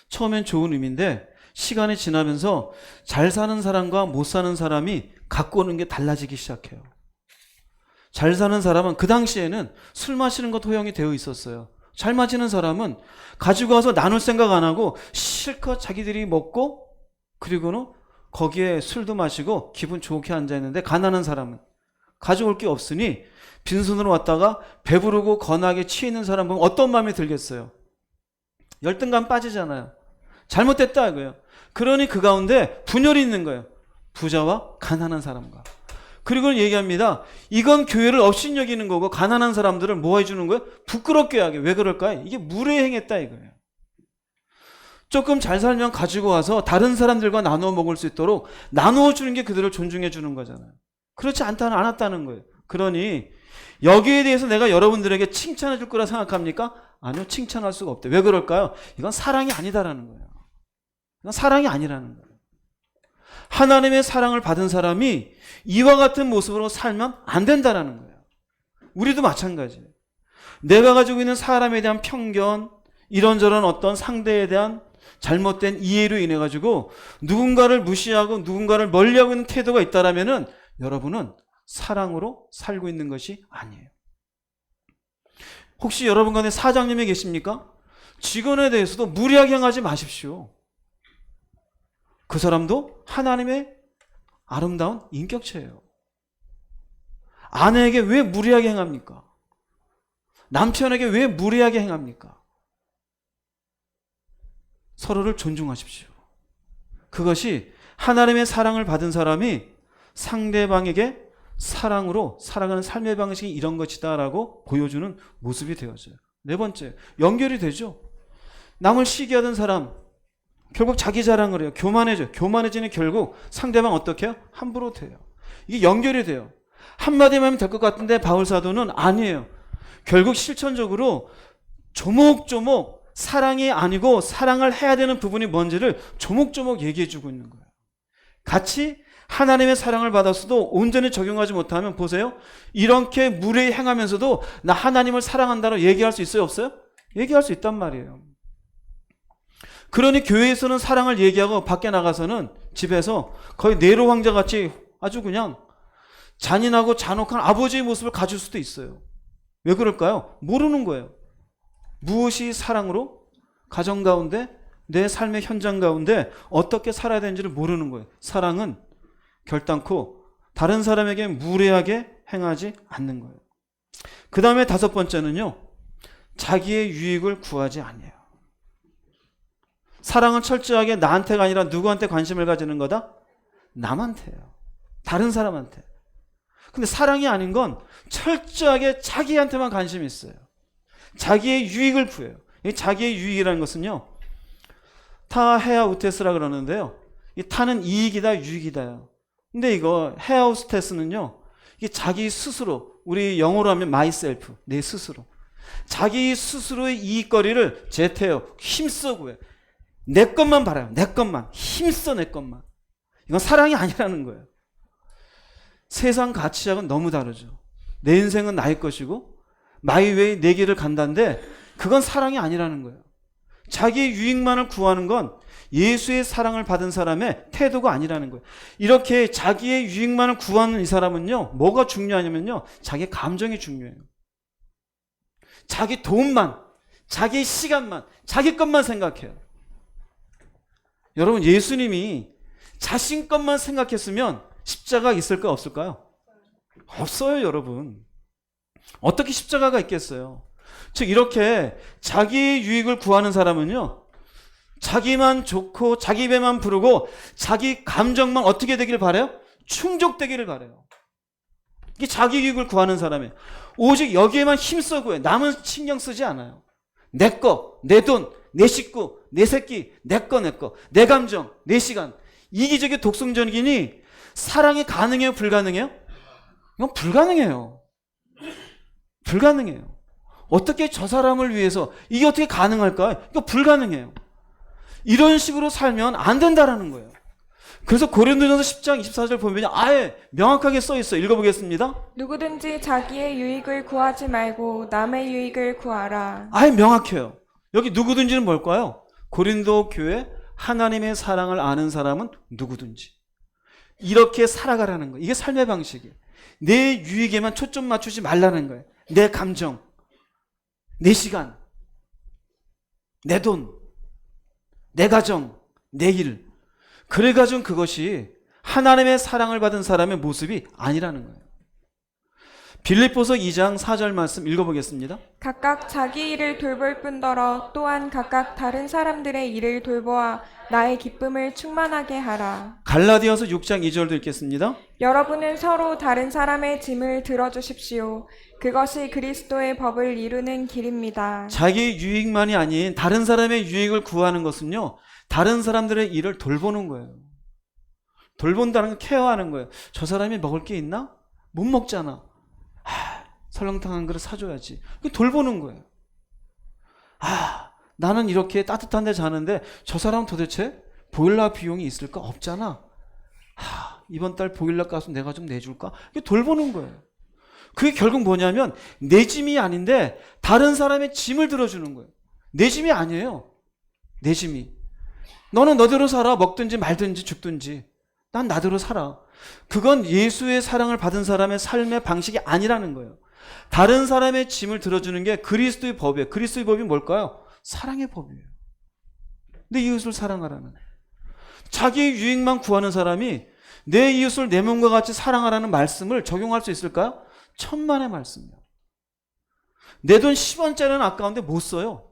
처음엔 좋은 의미인데 시간이 지나면서 잘 사는 사람과 못 사는 사람이 갖고 오는 게 달라지기 시작해요. 잘 사는 사람은 그 당시에는 술 마시는 것 허용이 되어 있었어요. 잘 마시는 사람은 가지고 와서 나눌 생각 안 하고 실컷 자기들이 먹고 그리고는 거기에 술도 마시고 기분 좋게 앉아있는데, 가난한 사람은 가져올 게 없으니 빈손으로 왔다가 배부르고 건하게 취해 있는 사람 보면 어떤 마음이 들겠어요? 열등감 빠지잖아요. 잘못됐다 이거예요. 그러니 그 가운데 분열이 있는 거예요. 부자와 가난한 사람과. 그리고 얘기합니다. 이건 교회를 업신여기는 거고 가난한 사람들을 뭐 해주는 거예요? 부끄럽게 하게. 왜 그럴까요? 이게 무례행했다 이거예요. 조금 잘 살면 가지고 와서 다른 사람들과 나누어 먹을 수 있도록 나누어 주는 게 그들을 존중해 주는 거잖아요. 그렇지 않았다는 거예요. 그러니 여기에 대해서 내가 여러분들에게 칭찬해 줄 거라 생각합니까? 아니요, 칭찬할 수가 없대. 왜 그럴까요? 이건 사랑이 아니다라는 거예요. 이건 사랑이 아니라는 거예요. 하나님의 사랑을 받은 사람이 이와 같은 모습으로 살면 안 된다라는 거예요. 우리도 마찬가지예요. 내가 가지고 있는 사람에 대한 편견, 이런저런 어떤 상대에 대한 잘못된 이해로 인해 가지고 누군가를 무시하고 누군가를 멀리하고 있는 태도가 있다라면은 여러분은 사랑으로 살고 있는 것이 아니에요. 혹시 여러분 간에 사장님이 계십니까? 직원에 대해서도 무리하게 행하지 마십시오. 그 사람도 하나님의 아름다운 인격체예요. 아내에게 왜 무리하게 행합니까? 남편에게 왜 무리하게 행합니까? 서로를 존중하십시오. 그것이 하나님의 사랑을 받은 사람이 상대방에게 사랑으로 살아가는 삶의 방식이 이런 것이다라고 보여주는 모습이 되어져요. 네 번째, 연결이 되죠. 남을 시기하던 사람 결국 자기 자랑을 해요. 교만해져요. 교만해지는 결국 상대방 어떻게 해요? 함부로 돼요. 이게 연결이 돼요. 한마디만 하면 될 것 같은데 바울 사도는 아니에요. 결국 실천적으로 조목조목 사랑이 아니고 사랑을 해야 되는 부분이 뭔지를 조목조목 얘기해 주고 있는 거예요. 같이 하나님의 사랑을 받았어도 온전히 적용하지 못하면 보세요. 이렇게 무례히 행하면서도 나 하나님을 사랑한다고 얘기할 수 있어요? 없어요? 얘기할 수 있단 말이에요. 그러니 교회에서는 사랑을 얘기하고 밖에 나가서는 집에서 거의 네로 왕자같이 아주 그냥 잔인하고 잔혹한 아버지의 모습을 가질 수도 있어요. 왜 그럴까요? 모르는 거예요. 무엇이 사랑으로 가정 가운데 내 삶의 현장 가운데 어떻게 살아야 되는지를 모르는 거예요. 사랑은 결단코 다른 사람에게 무례하게 행하지 않는 거예요. 그 다음에 다섯 번째는요, 자기의 유익을 구하지 아니에요. 사랑은 철저하게 나한테가 아니라 누구한테 관심을 가지는 거다? 남한테요. 다른 사람한테. 근데 사랑이 아닌 건 철저하게 자기한테만 관심이 있어요. 자기의 유익을 구해요. 이 자기의 유익이라는 것은요, 타헤아 우테스라 그러는데요, 이 타는 이익이다 유익이다요. 근데 이거 헤어스테스는요, 이게 자기 스스로, 우리 영어로 하면 myself, 내 스스로. 자기 스스로의 이익거리를 제태요, 힘써 구해. 내 것만 바라요. 내 것만. 힘써 내 것만. 이건 사랑이 아니라는 거예요. 세상 가치하고는 너무 다르죠. 내 인생은 나의 것이고 마이 웨이 내 길을 간다는데 그건 사랑이 아니라는 거예요. 자기의 유익만을 구하는 건 예수의 사랑을 받은 사람의 태도가 아니라는 거예요. 이렇게 자기의 유익만을 구하는 이 사람은요, 뭐가 중요하냐면요, 자기의 감정이 중요해요. 자기 돈만, 자기 시간만, 자기 것만 생각해요. 여러분, 예수님이 자신 것만 생각했으면 십자가 있을까 없을까요? 없어요, 여러분. 어떻게 십자가가 있겠어요? 즉 이렇게 자기의 유익을 구하는 사람은요, 자기만 좋고 자기 배만 부르고 자기 감정만 어떻게 되기를 바라요? 충족되기를 바라요. 이게 자기 유익을 구하는 사람이에요. 오직 여기에만 힘써고 해. 남은 신경 쓰지 않아요. 내 거, 내 돈, 내 식구, 내 새끼, 내 거, 내 감정, 내 시간. 이기적인 독선적이니 사랑이 가능해요, 불가능해요? 이건 불가능해요. 불가능해요. 어떻게 저 사람을 위해서, 이게 어떻게 가능할까요? 이거 불가능해요. 이런 식으로 살면 안 된다라는 거예요. 그래서 고린도전서 10장 24절 보면 아예 명확하게 써 있어요. 읽어보겠습니다. 누구든지 자기의 유익을 구하지 말고 남의 유익을 구하라. 아예 명확해요. 여기 누구든지는 뭘까요? 고린도 교회 하나님의 사랑을 아는 사람은 누구든지 이렇게 살아가라는 거예요. 이게 삶의 방식이에요. 내 유익에만 초점 맞추지 말라는 거예요. 내 감정, 내 시간, 내 돈, 내 가정, 내 일. 그래가지고 그것이 하나님의 사랑을 받은 사람의 모습이 아니라는 거예요. 빌립보서 2장 4절 말씀 읽어보겠습니다. 각각 자기 일을 돌볼 뿐더러 또한 각각 다른 사람들의 일을 돌보아 나의 기쁨을 충만하게 하라. 갈라디아서 6장 2절도 읽겠습니다. 여러분은 서로 다른 사람의 짐을 들어주십시오. 그것이 그리스도의 법을 이루는 길입니다. 자기 유익만이 아닌 다른 사람의 유익을 구하는 것은요, 다른 사람들의 일을 돌보는 거예요. 돌본다는 건 케어하는 거예요. 저 사람이 먹을 게 있나? 못 먹잖아. 설렁탕 한 그릇 사줘야지. 돌보는 거예요. 나는 이렇게 따뜻한 데 자는데 저 사람은 도대체 보일러 비용이 있을까? 없잖아. 이번 달 보일러 값은 내가 좀 내줄까? 이게 돌보는 거예요. 그게 결국 뭐냐면 내 짐이 아닌데 다른 사람의 짐을 들어주는 거예요. 내 짐이 아니에요. 내 짐이. 너는 너대로 살아. 먹든지 말든지 죽든지. 난 나대로 살아. 그건 예수의 사랑을 받은 사람의 삶의 방식이 아니라는 거예요. 다른 사람의 짐을 들어주는 게 그리스도의 법이에요. 그리스도의 법이 뭘까요? 사랑의 법이에요. 내 이웃을 사랑하라는. 자기 유익만 구하는 사람이 내 이웃을 내 몸과 같이 사랑하라는 말씀을 적용할 수 있을까요? 천만의 말씀이에요. 내 돈 10원짜리는 아까운데 못 써요.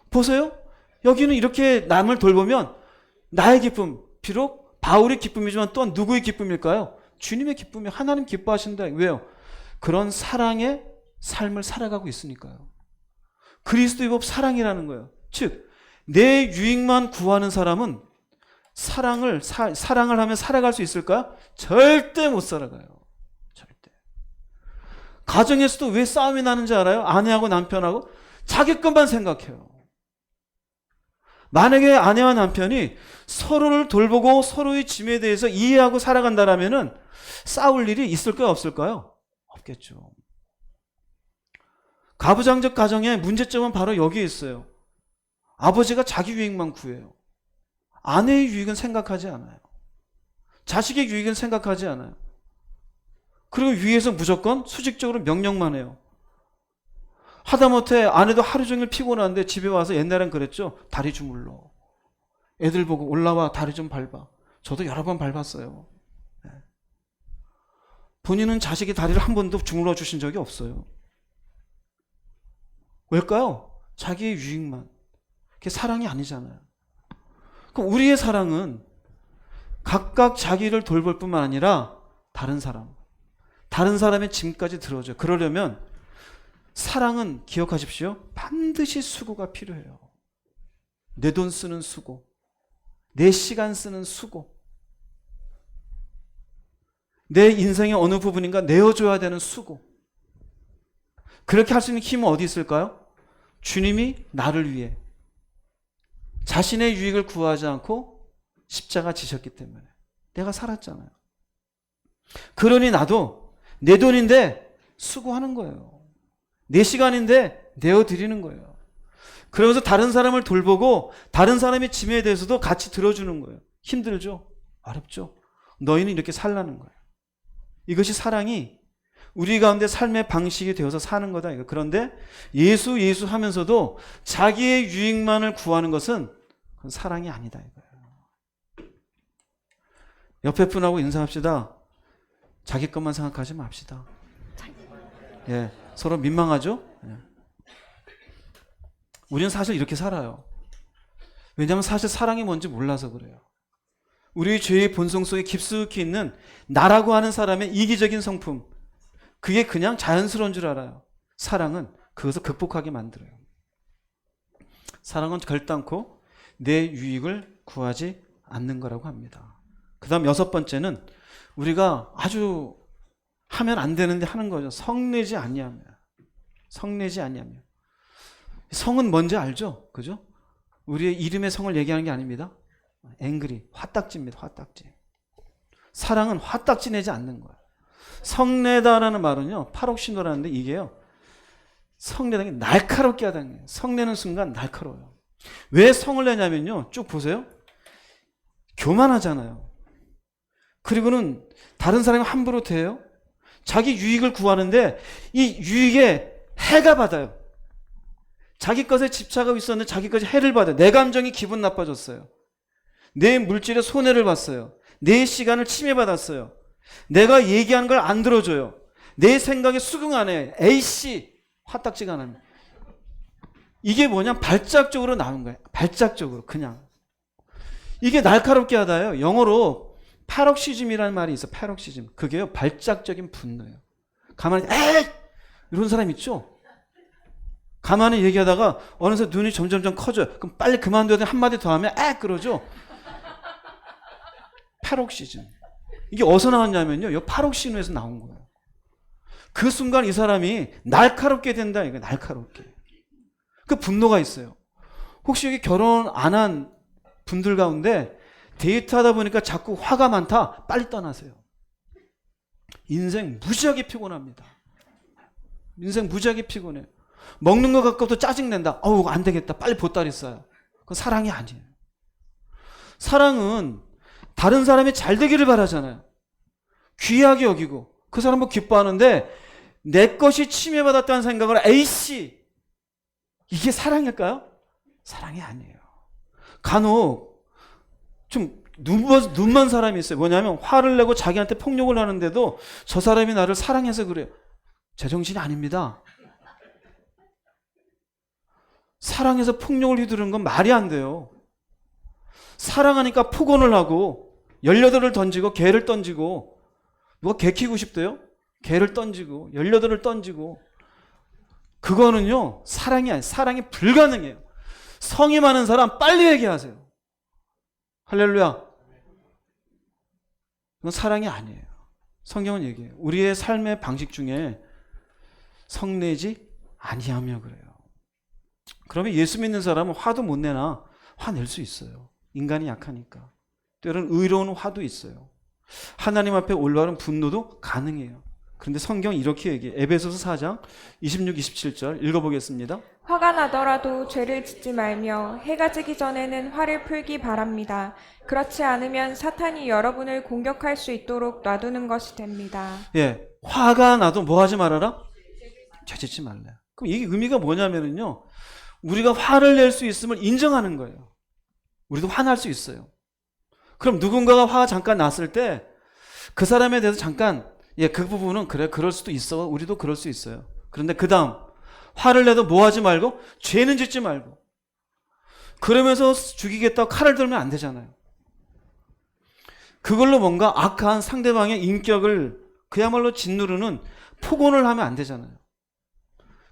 보세요. 여기는 이렇게 남을 돌보면 나의 기쁨, 비록 바울의 기쁨이지만 또한 누구의 기쁨일까요? 주님의 기쁨이 하나님 기뻐하신다. 왜요? 그런 사랑의 삶을 살아가고 있으니까요. 그리스도의 법 사랑이라는 거예요. 즉, 내 유익만 구하는 사람은 사랑을 하면 살아갈 수 있을까요? 절대 못 살아가요. 절대. 가정에서도 왜 싸움이 나는지 알아요? 아내하고 남편하고 자기 것만 생각해요. 만약에 아내와 남편이 서로를 돌보고 서로의 짐에 대해서 이해하고 살아간다라면은 싸울 일이 있을까요? 없을까요? 없겠죠. 가부장적 가정의 문제점은 바로 여기에 있어요. 아버지가 자기 유익만 구해요. 아내의 유익은 생각하지 않아요. 자식의 유익은 생각하지 않아요. 그리고 위에서 무조건 수직적으로 명령만 해요. 하다못해 아내도 하루 종일 피곤한데 집에 와서 옛날엔 그랬죠. 다리 주물러. 애들 보고 올라와 다리 좀 밟아. 저도 여러 번 밟았어요. 본인은 자식이 다리를 한 번도 주물러 주신 적이 없어요. 왜일까요? 자기의 유익만. 그게 사랑이 아니잖아요. 그럼 우리의 사랑은 각각 자기를 돌볼 뿐만 아니라 다른 사람의 짐까지 들어줘요. 그러려면 사랑은 기억하십시오. 반드시 수고가 필요해요. 내 돈 쓰는 수고, 내 시간 쓰는 수고. 내 인생의 어느 부분인가 내어줘야 되는 수고. 그렇게 할 수 있는 힘은 어디 있을까요? 주님이 나를 위해 자신의 유익을 구하지 않고 십자가 지셨기 때문에 내가 살았잖아요. 그러니 나도 내 돈인데 수고하는 거예요. 내 시간인데 내어드리는 거예요. 그러면서 다른 사람을 돌보고 다른 사람의 짐에 대해서도 같이 들어주는 거예요. 힘들죠? 어렵죠? 너희는 이렇게 살라는 거예요. 이것이 사랑이 우리 가운데 삶의 방식이 되어서 사는 거다. 그런데 예수 하면서도 자기의 유익만을 구하는 것은 그건 사랑이 아니다 이거예요. 옆에 분하고 인사합시다. 자기 것만 생각하지 맙시다. 예, 서로 민망하죠? 예. 우리는 사실 이렇게 살아요. 왜냐하면 사실 사랑이 뭔지 몰라서 그래요. 우리 죄의 본성 속에 깊숙이 있는 나라고 하는 사람의 이기적인 성품, 그게 그냥 자연스러운 줄 알아요. 사랑은 그것을 극복하게 만들어요. 사랑은 결단코 내 유익을 구하지 않는 거라고 합니다. 그 다음 6번째는 우리가 아주 하면 안 되는데 하는 거죠. 성내지 아니하며. 성내지 아니하며. 성은 뭔지 알죠? 그죠? 우리의 이름의 성을 얘기하는 게 아닙니다. 앵그리, 화딱지입니다. 화딱지. 사랑은 화딱지 내지 않는 거예요. 성내다라는 말은요, 파록신호라는데 이게요, 성내다는 게 날카롭게 하다는 거예요. 성내는 순간 날카로워요. 왜 성을 내냐면요, 쭉 보세요. 교만하잖아요. 그리고는 다른 사람이 함부로 대요. 자기 유익을 구하는데 이 유익에 해가 받아요. 자기 것에 집착하고 있었는데 자기 것에 해를 받아요. 내 감정이 기분 나빠졌어요. 내 물질에 손해를 봤어요. 내 시간을 침해받았어요. 내가 얘기하는 걸 안 들어줘요. 내 생각에 수긍 안 해. A씨 화딱지가 납니다. 이게 뭐냐? 발작적으로 나온 거예요. 발작적으로 그냥. 이게 날카롭게 하다요. 영어로 패럭시즘이라는 말이 있어요. 패럭시즘. 그게요, 발작적인 분노예요. 가만히 에이! 이런 사람 있죠? 가만히 얘기하다가 어느새 눈이 점점점 커져요. 그럼 빨리 그만둬야 돼. 한마디 더 하면 에! 그러죠? 패럭시즘. 이게 어디서 나왔냐면요, 이 파록신호에서 나온 거예요. 그 순간 이 사람이 날카롭게 된다. 이거 날카롭게. 그 분노가 있어요. 혹시 여기 결혼 안 한 분들 가운데 데이트하다 보니까 자꾸 화가 많다? 빨리 떠나세요. 인생 무지하게 피곤합니다. 인생 무지하게 피곤해요. 먹는 거 갖고도 짜증낸다. 어우, 안 되겠다. 빨리 보따리 싸요. 그건 사랑이 아니에요. 사랑은 다른 사람이 잘 되기를 바라잖아요. 귀하게 여기고 그 사람 뭐 기뻐하는데 내 것이 침해받았다는 생각을 A씨, 이게 사랑일까요? 사랑이 아니에요. 간혹 좀 눈먼 사람이 있어요. 뭐냐면 화를 내고 자기한테 폭력을 하는데도 저 사람이 나를 사랑해서 그래요. 제정신이 아닙니다. 사랑해서 폭력을 휘두르는 건 말이 안 돼요. 사랑하니까 폭언을 하고 18을 던지고 개를 던지고, 누가 개 키우고 싶대요? 개를 던지고 18을 던지고, 그거는요 사랑이 아니에요. 사랑이 불가능해요. 성이 많은 사람 빨리 얘기하세요. 할렐루야. 그건 사랑이 아니에요. 성경은 얘기해요. 우리의 삶의 방식 중에 성내지 아니하며 그래요. 그러면 예수 믿는 사람은 화도 못 내나? 화낼 수 있어요. 인간이 약하니까. 때로는 의로운 화도 있어요. 하나님 앞에 올바른 분노도 가능해요. 그런데 성경이 이렇게 얘기해요. 에베소서 4장 26, 27절 읽어보겠습니다. 화가 나더라도 죄를 짓지 말며 해가 지기 전에는 화를 풀기 바랍니다. 그렇지 않으면 사탄이 여러분을 공격할 수 있도록 놔두는 것이 됩니다. 예, 화가 나도 뭐 하지 말아라? 죄 짓지 말래. 그럼 이게 의미가 뭐냐면요, 우리가 화를 낼 수 있음을 인정하는 거예요. 우리도 화날 수 있어요. 그럼 누군가가 화가 잠깐 났을 때 그 사람에 대해서 잠깐, 예, 그 부분은 그래, 그럴 수도 있어. 우리도 그럴 수 있어요. 그런데 그 다음 화를 내도 뭐 하지 말고, 죄는 짓지 말고. 그러면서 죽이겠다고 칼을 들면 안 되잖아요. 그걸로 뭔가 악한 상대방의 인격을 그야말로 짓누르는 폭언을 하면 안 되잖아요.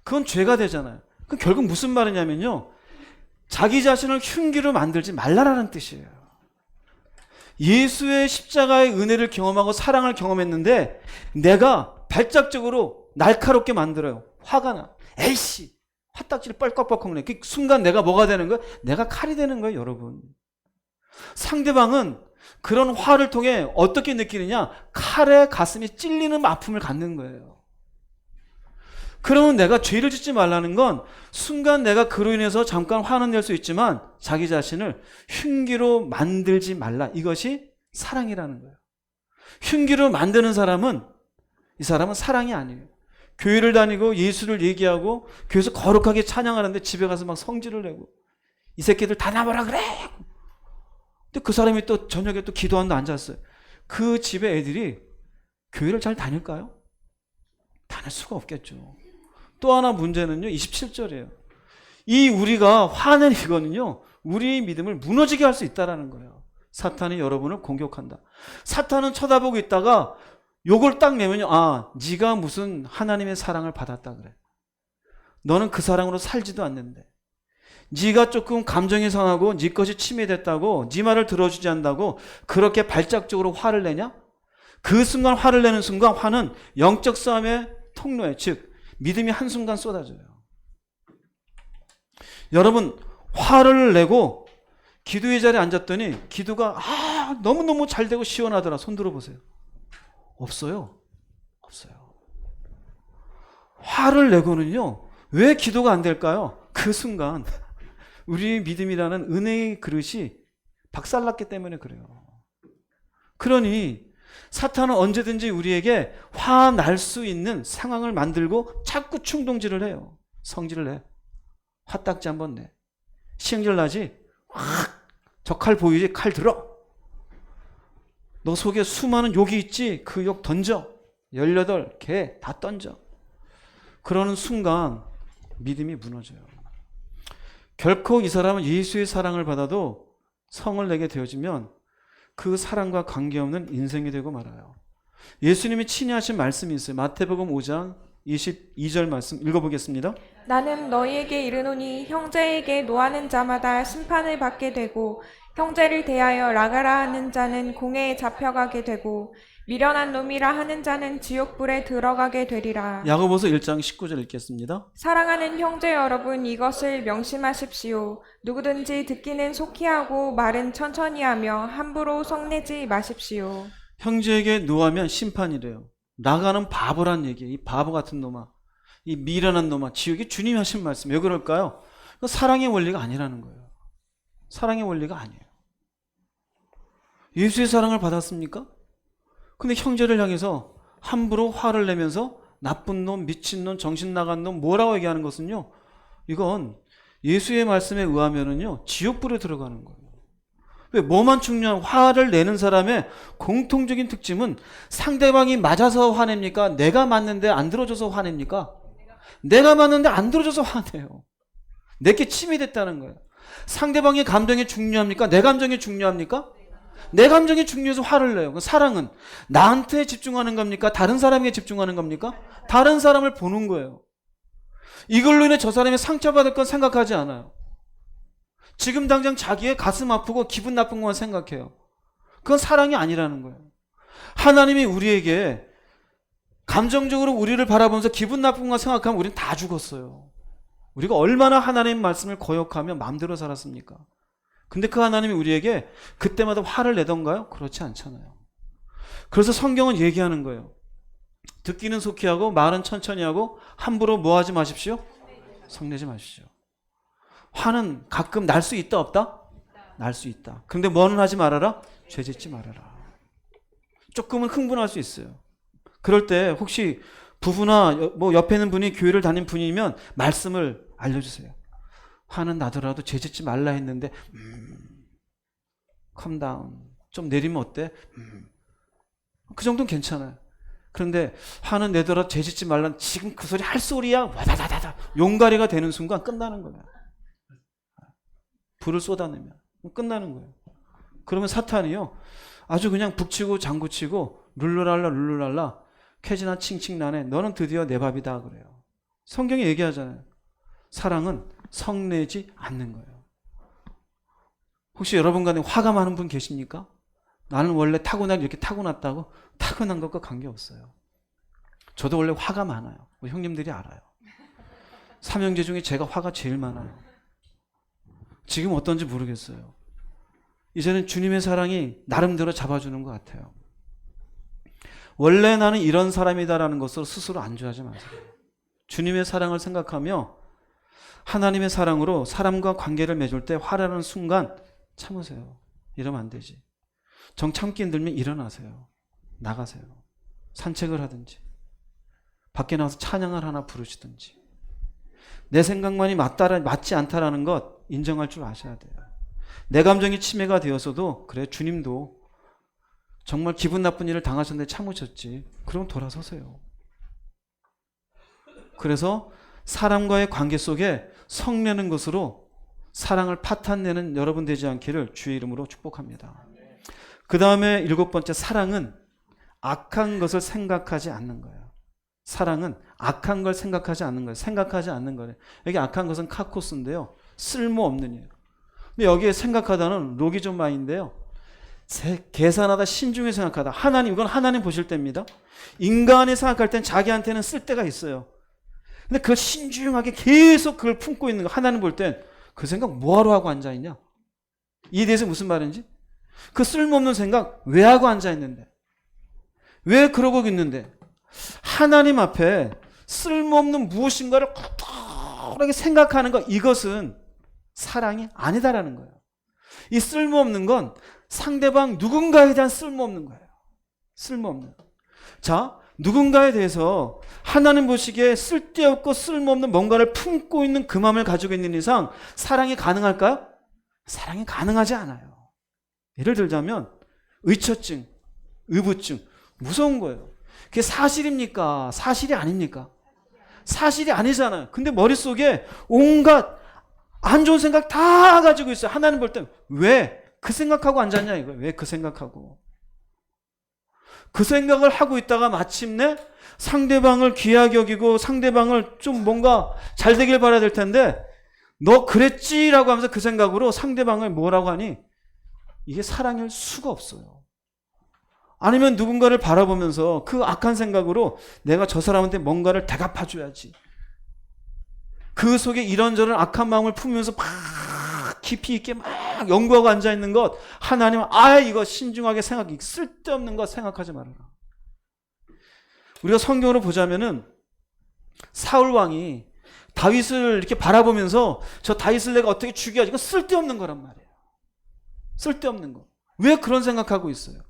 그건 죄가 되잖아요. 그 결국 무슨 말이냐면요, 자기 자신을 흉기로 만들지 말라라는 뜻이에요. 예수의 십자가의 은혜를 경험하고 사랑을 경험했는데 내가 발작적으로 날카롭게 만들어요. 화가 나. 에이씨, 화딱지를 뻘꺽뻘꺽 내. 그 순간 내가 뭐가 되는 거예요? 내가 칼이 되는 거예요, 여러분. 상대방은 그런 화를 통해 어떻게 느끼느냐? 칼에 가슴이 찔리는 아픔을 갖는 거예요. 그러면 내가 죄를 짓지 말라는 건 순간 내가 그로 인해서 잠깐 화는 낼 수 있지만 자기 자신을 흉기로 만들지 말라. 이것이 사랑이라는 거예요. 흉기로 만드는 사람은 이 사람은 사랑이 아니에요. 교회를 다니고 예수를 얘기하고 교회에서 거룩하게 찬양하는데 집에 가서 막 성질을 내고 이 새끼들 다 나와라 그래. 근데 그 사람이 또 저녁에 또 기도하는데 앉았어요. 그 집에 애들이 교회를 잘 다닐까요? 다닐 수가 없겠죠. 또 하나 문제는요, 27절이에요. 이 우리가 화낸 이거는요, 우리의 믿음을 무너지게 할 수 있다는 거예요. 사탄이 여러분을 공격한다. 사탄은 쳐다보고 있다가 욕을 딱 내면요, 아, 네가 무슨 하나님의 사랑을 받았다 그래. 너는 그 사랑으로 살지도 않는데. 네가 조금 감정이 상하고 네 것이 침해됐다고 네 말을 들어주지 않는다고 그렇게 발작적으로 화를 내냐? 그 순간 화를 내는 순간 화는 영적 싸움의 통로에, 즉 믿음이 한순간 쏟아져요. 여러분, 화를 내고 기도의 자리에 앉았더니 기도가 너무너무 잘 되고 시원하더라. 손 들어보세요. 없어요. 없어요. 화를 내고는요, 왜 기도가 안 될까요? 그 순간 우리 믿음이라는 은혜의 그릇이 박살났기 때문에 그래요. 그러니 사탄은 언제든지 우리에게 화날 수 있는 상황을 만들고 자꾸 충동질을 해요. 성질을 내. 화딱지 한번 내. 시행질 나지? 확! 저 칼 보이지? 칼 들어. 너 속에 수많은 욕이 있지? 그 욕 던져. 18개 다 던져. 그러는 순간 믿음이 무너져요. 결코 이 사람은 예수의 사랑을 받아도 성을 내게 되어지면 그 사랑과 관계없는 인생이 되고 말아요. 예수님이 친히 하신 말씀이 있어요. 마태복음 5장 22절 말씀 읽어보겠습니다. 나는 너희에게 이르노니 형제에게 노하는 자마다 심판을 받게 되고 형제를 대하여 라가라 하는 자는 공회에 잡혀가게 되고 미련한 놈이라 하는 자는 지옥불에 들어가게 되리라. 야고보서 1장 19절 읽겠습니다. 사랑하는 형제 여러분, 이것을 명심하십시오. 누구든지 듣기는 속히 하고 말은 천천히 하며 함부로 성내지 마십시오. 형제에게 노하면 심판이래요. 나가는 바보란 얘기예요. 이 바보 같은 놈아, 이 미련한 놈아, 지옥이 주님이 하신 말씀. 왜 그럴까요? 사랑의 원리가 아니라는 거예요. 사랑의 원리가 아니에요. 예수의 사랑을 받았습니까? 근데 형제를 향해서 함부로 화를 내면서 나쁜 놈, 미친 놈, 정신 나간 놈 뭐라고 얘기하는 것은요, 이건 예수의 말씀에 의하면은요, 지옥불에 들어가는 거예요. 왜? 뭐만 중요한, 화를 내는 사람의 공통적인 특징은 상대방이 맞아서 화냅니까? 내가 맞는데 안 들어줘서 화냅니까? 내가 맞는데 안 들어줘서 화내요. 내게 침해됐다는 거예요. 상대방의 감정이 중요합니까? 내 감정이 중요합니까? 내 감정이 중요해서 화를 내요. 사랑은 나한테 집중하는 겁니까? 다른 사람에게 집중하는 겁니까? 다른 사람을 보는 거예요. 이걸로 인해 저 사람이 상처받을 건 생각하지 않아요. 지금 당장 자기의 가슴 아프고 기분 나쁜 것만 생각해요. 그건 사랑이 아니라는 거예요. 하나님이 우리에게 감정적으로 우리를 바라보면서 기분 나쁜 것만 생각하면 우리는 다 죽었어요. 우리가 얼마나 하나님의 말씀을 거역하며 마음대로 살았습니까? 근데 그 하나님이 우리에게 그때마다 화를 내던가요? 그렇지 않잖아요. 그래서 성경은 얘기하는 거예요. 듣기는 속히 하고 말은 천천히 하고 함부로 뭐 하지 마십시오? 성내지 마십시오. 화는 가끔 날 수 있다 없다? 날 수 있다. 그런데 뭐는 하지 말아라? 죄 짓지 말아라. 조금은 흥분할 수 있어요. 그럴 때 혹시 부부나 뭐 옆에 있는 분이 교회를 다닌 분이면 말씀을 알려주세요. 화는 나더라도 죄 짓지 말라 했는데 컴다운 좀 내리면 어때? 그 정도는 괜찮아요. 그런데 화는 내더라도 죄 짓지 말라, 지금 그 소리 할 소리야, 와다다다다 용가리가 되는 순간 끝나는 거예요. 불을 쏟아내면 끝나는 거예요. 그러면 사탄이요, 아주 그냥 북치고 장구치고 룰루랄라 캐지나 칭칭나네, 너는 드디어 내 밥이다 그래요. 성경이 얘기하잖아요. 사랑은 성내지 않는 거예요. 혹시 여러분 간에 화가 많은 분 계십니까? 나는 원래 타고나기 이렇게 타고났다고? 타고난 것과 관계없어요. 저도 원래 화가 많아요. 우리 형님들이 알아요. 삼형제 중에 제가 화가 제일 많아요. 지금 어떤지 모르겠어요. 이제는 주님의 사랑이 나름대로 잡아주는 것 같아요. 원래 나는 이런 사람이다라는 것으로 스스로 안주하지 마세요. 주님의 사랑을 생각하며 하나님의 사랑으로 사람과 관계를 맺을 때 화나는 순간 참으세요. 이러면 안 되지. 정 참기 힘들면 일어나세요. 나가세요. 산책을 하든지 밖에 나와서 찬양을 하나 부르시든지. 내 생각만이 맞지 않다라는 것 인정할 줄 아셔야 돼요. 내 감정이 침해가 되었어도 그래 주님도 정말 기분 나쁜 일을 당하셨는데 참으셨지. 그럼 돌아서세요. 그래서 사람과의 관계 속에 성내는 것으로 사랑을 파탄내는 여러분 되지 않기를 주의 이름으로 축복합니다. 그 다음에 7번째, 사랑은 악한 것을 생각하지 않는 거예요. 사랑은 악한 걸 생각하지 않는 거예요. 생각하지 않는 거예요. 여기 악한 것은 카코스인데요. 쓸모없는 일. 근데 여기에 생각하다는 로기존마인데요. 계산하다, 신중히 생각하다. 하나님, 이건 하나님 보실 때입니다. 인간이 생각할 땐 자기한테는 쓸 때가 있어요. 근데 그걸 신중하게 계속 그걸 품고 있는 거. 하나님 볼 땐 그 생각 뭐하러 하고 앉아있냐? 이에 대해서 무슨 말인지? 그 쓸모없는 생각 왜 하고 앉아있는데? 왜 그러고 있는데? 하나님 앞에 쓸모없는 무엇인가를 쿨하게 생각하는 것, 이것은 사랑이 아니다라는 거예요. 이 쓸모없는 건 상대방 누군가에 대한 쓸모없는 거예요. 쓸모없는. 자, 누군가에 대해서 하나님 보시기에 쓸데없고 쓸모없는 뭔가를 품고 있는 그 마음을 가지고 있는 이상 사랑이 가능할까요? 사랑이 가능하지 않아요. 예를 들자면 의처증, 의부증, 무서운 거예요. 그게 사실입니까? 사실이 아닙니까? 사실이 아니잖아요. 근데 머릿속에 온갖 안 좋은 생각 다 가지고 있어요. 하나님 볼 땐 왜 그 생각하고 앉았냐 이거예요. 왜 그 생각하고. 그 생각을 하고 있다가 마침내 상대방을 귀하게 여기고 상대방을 좀 뭔가 잘 되길 바라야 될 텐데 너 그랬지라고 하면서 그 생각으로 상대방을 뭐라고 하니 이게 사랑일 수가 없어요. 아니면 누군가를 바라보면서 그 악한 생각으로 내가 저 사람한테 뭔가를 대갚아줘야지. 그 속에 이런저런 악한 마음을 품으면서 막 깊이 있게 막 연구하고 앉아있는 것, 하나님은 이거 신중하게 생각해. 쓸데없는 거 생각하지 말아라. 우리가 성경으로 보자면은 사울 왕이 다윗을 이렇게 바라보면서 저 다윗을 내가 어떻게 죽여야지. 이거 쓸데없는 거란 말이에요. 쓸데없는 거. 왜 그런 생각하고 있어요?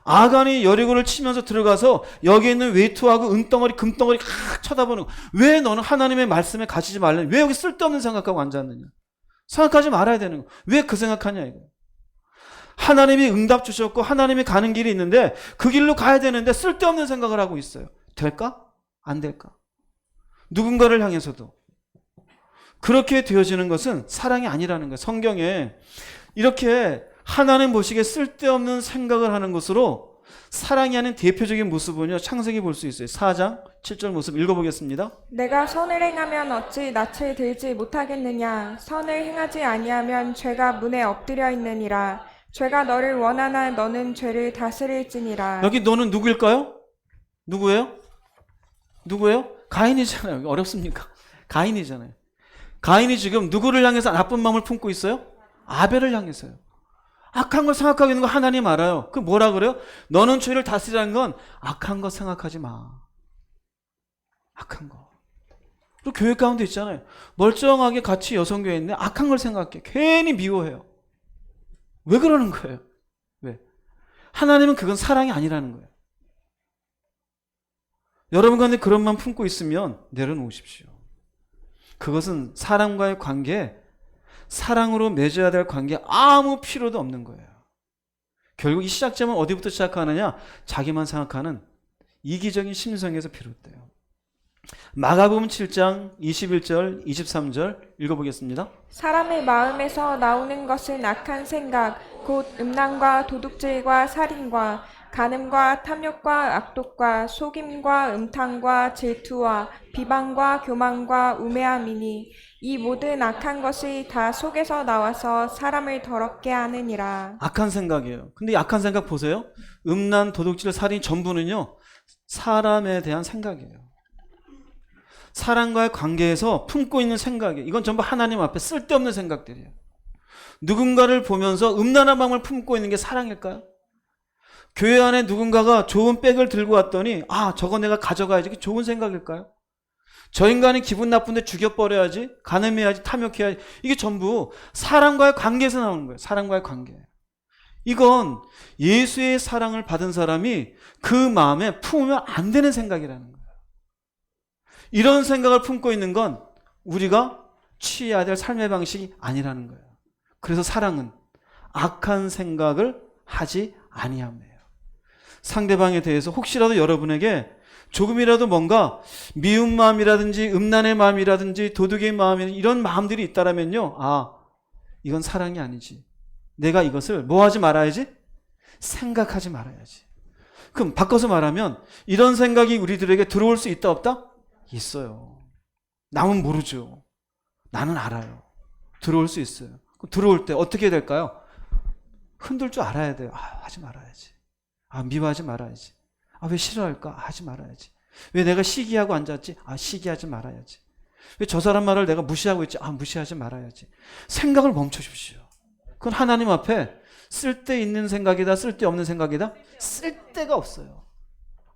아간이 여리고를 치면서 들어가서 여기 있는 외투하고 은덩어리 금덩어리 쳐다보는 거. 왜 너는 하나님의 말씀에 갇히지 말래? 왜 여기 쓸데없는 생각하고 앉았느냐? 생각하지 말아야 되는 거. 왜 그 생각하냐 이거. 하나님이 응답 주셨고 하나님이 가는 길이 있는데 그 길로 가야 되는데 쓸데없는 생각을 하고 있어요. 될까? 안 될까? 누군가를 향해서도 그렇게 되어지는 것은 사랑이 아니라는 거예요. 성경에 이렇게 하나님 보시기에 쓸데없는 생각을 하는 것으로 사랑이 아닌 대표적인 모습은요, 창세기 볼 수 있어요. 4장 7절 모습 읽어보겠습니다. 내가 선을 행하면 어찌 낯을 들지 못하겠느냐? 선을 행하지 아니하면 죄가 문에 엎드려 있느니라. 죄가 너를 원하나 너는 죄를 다스릴지니라. 여기 너는 누구일까요? 누구예요? 누구예요? 가인이잖아요. 어렵습니까? 가인이잖아요. 가인이 지금 누구를 향해서 나쁜 마음을 품고 있어요? 아벨을 향해서요. 악한 걸 생각하고 있는 거 하나님 알아요. 그 뭐라 그래요? 너는 죄를 다스리라는 건 악한 거 생각하지 마. 악한 거. 그리고 교회 가운데 있잖아요. 멀쩡하게 같이 여성교회에 있는데 악한 걸 생각해. 괜히 미워해요. 왜 그러는 거예요? 왜? 하나님은 그건 사랑이 아니라는 거예요. 여러분 가운데 그런 마음 품고 있으면 내려놓으십시오. 그것은 사람과의 관계, 사랑으로 맺어야 될 관계 아무 필요도 없는 거예요. 결국 이 시작점은 어디부터 시작하느냐? 자기만 생각하는 이기적인 심성에서 비롯돼요. 마가복음 7장 21절 23절 읽어보겠습니다. 사람의 마음에서 나오는 것은 악한 생각, 곧 음란과 도둑질과 살인과 간음과 탐욕과 악독과 속임과 음탕과 질투와 비방과 교만과 우매함이니 이 모든 악한 것이 다 속에서 나와서 사람을 더럽게 하느니라. 악한 생각이에요. 근데 이 악한 생각 보세요. 음란, 도둑질, 살인 전부는요, 사람에 대한 생각이에요. 사람과의 관계에서 품고 있는 생각이에요. 이건 전부 하나님 앞에 쓸데없는 생각들이에요. 누군가를 보면서 음란한 마음을 품고 있는 게 사랑일까요? 교회 안에 누군가가 좋은 백을 들고 왔더니 저거 내가 가져가야지. 이게 좋은 생각일까요? 저 인간이 기분 나쁜데 죽여버려야지, 간음해야지, 탐욕해야지. 이게 전부 사람과의 관계에서 나오는 거예요. 사람과의 관계. 이건 예수의 사랑을 받은 사람이 그 마음에 품으면 안 되는 생각이라는 거예요. 이런 생각을 품고 있는 건 우리가 취해야 될 삶의 방식이 아니라는 거예요. 그래서 사랑은 악한 생각을 하지 아니함이에요. 상대방에 대해서 혹시라도 여러분에게 조금이라도 뭔가 미운 마음이라든지 음란의 마음이라든지 도둑의 마음이 이런 마음들이 있다라면요, 이건 사랑이 아니지. 내가 이것을 뭐 하지 말아야지? 생각하지 말아야지. 그럼 바꿔서 말하면 이런 생각이 우리들에게 들어올 수 있다 없다? 있어요. 남은 모르죠. 나는 알아요. 들어올 수 있어요. 들어올 때 어떻게 될까요? 흔들 줄 알아야 돼요. 하지 말아야지. 미워하지 말아야지. 왜 싫어할까? 하지 말아야지. 왜 내가 시기하고 앉았지? 시기하지 말아야지. 왜 저 사람 말을 내가 무시하고 있지? 무시하지 말아야지. 생각을 멈춰주십시오. 그건 하나님 앞에 쓸데있는 생각이다, 쓸데없는 생각이다? 쓸데가 없어요.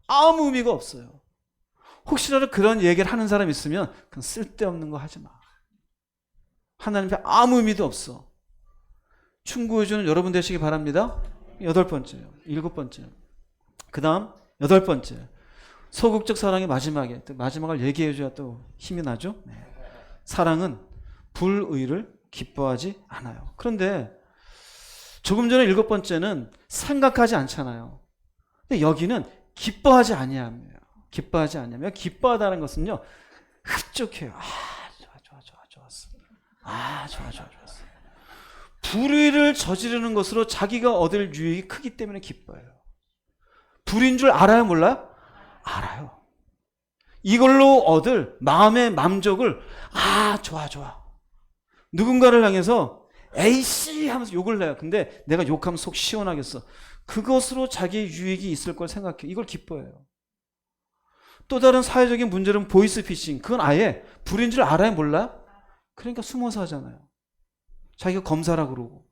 아무 의미가 없어요. 혹시라도 그런 얘기를 하는 사람 있으면 그건 쓸데없는 거 하지 마. 하나님 앞에 아무 의미도 없어. 충고해주는 여러분 되시기 바랍니다. 8번째요. 7번째요. 그 다음 8번째. 소극적 사랑의 마지막을 얘기해줘야 또 힘이 나죠. 사랑은 불의를 기뻐하지 않아요. 그런데 조금 전에 7번째는 생각하지 않잖아요. 근데 여기는 기뻐하지 아니함이에요. 기뻐하지 아니하며, 기뻐하다는 것은요, 흡족해요. 좋았어. 좋았어. 불의를 저지르는 것으로 자기가 얻을 유익이 크기 때문에 기뻐해요. 불인 줄 알아요, 몰라요? 알아요. 이걸로 얻을 마음의 만족을 좋아. 누군가를 향해서 에이씨 하면서 욕을 내요. 근데 내가 욕하면 속 시원하겠어. 그것으로 자기 유익이 있을 걸 생각해요. 이걸 기뻐해요. 또 다른 사회적인 문제는 보이스피싱. 그건 아예 불인 줄 알아요, 몰라요? 그러니까 숨어서 하잖아요. 자기가 검사라 그러고.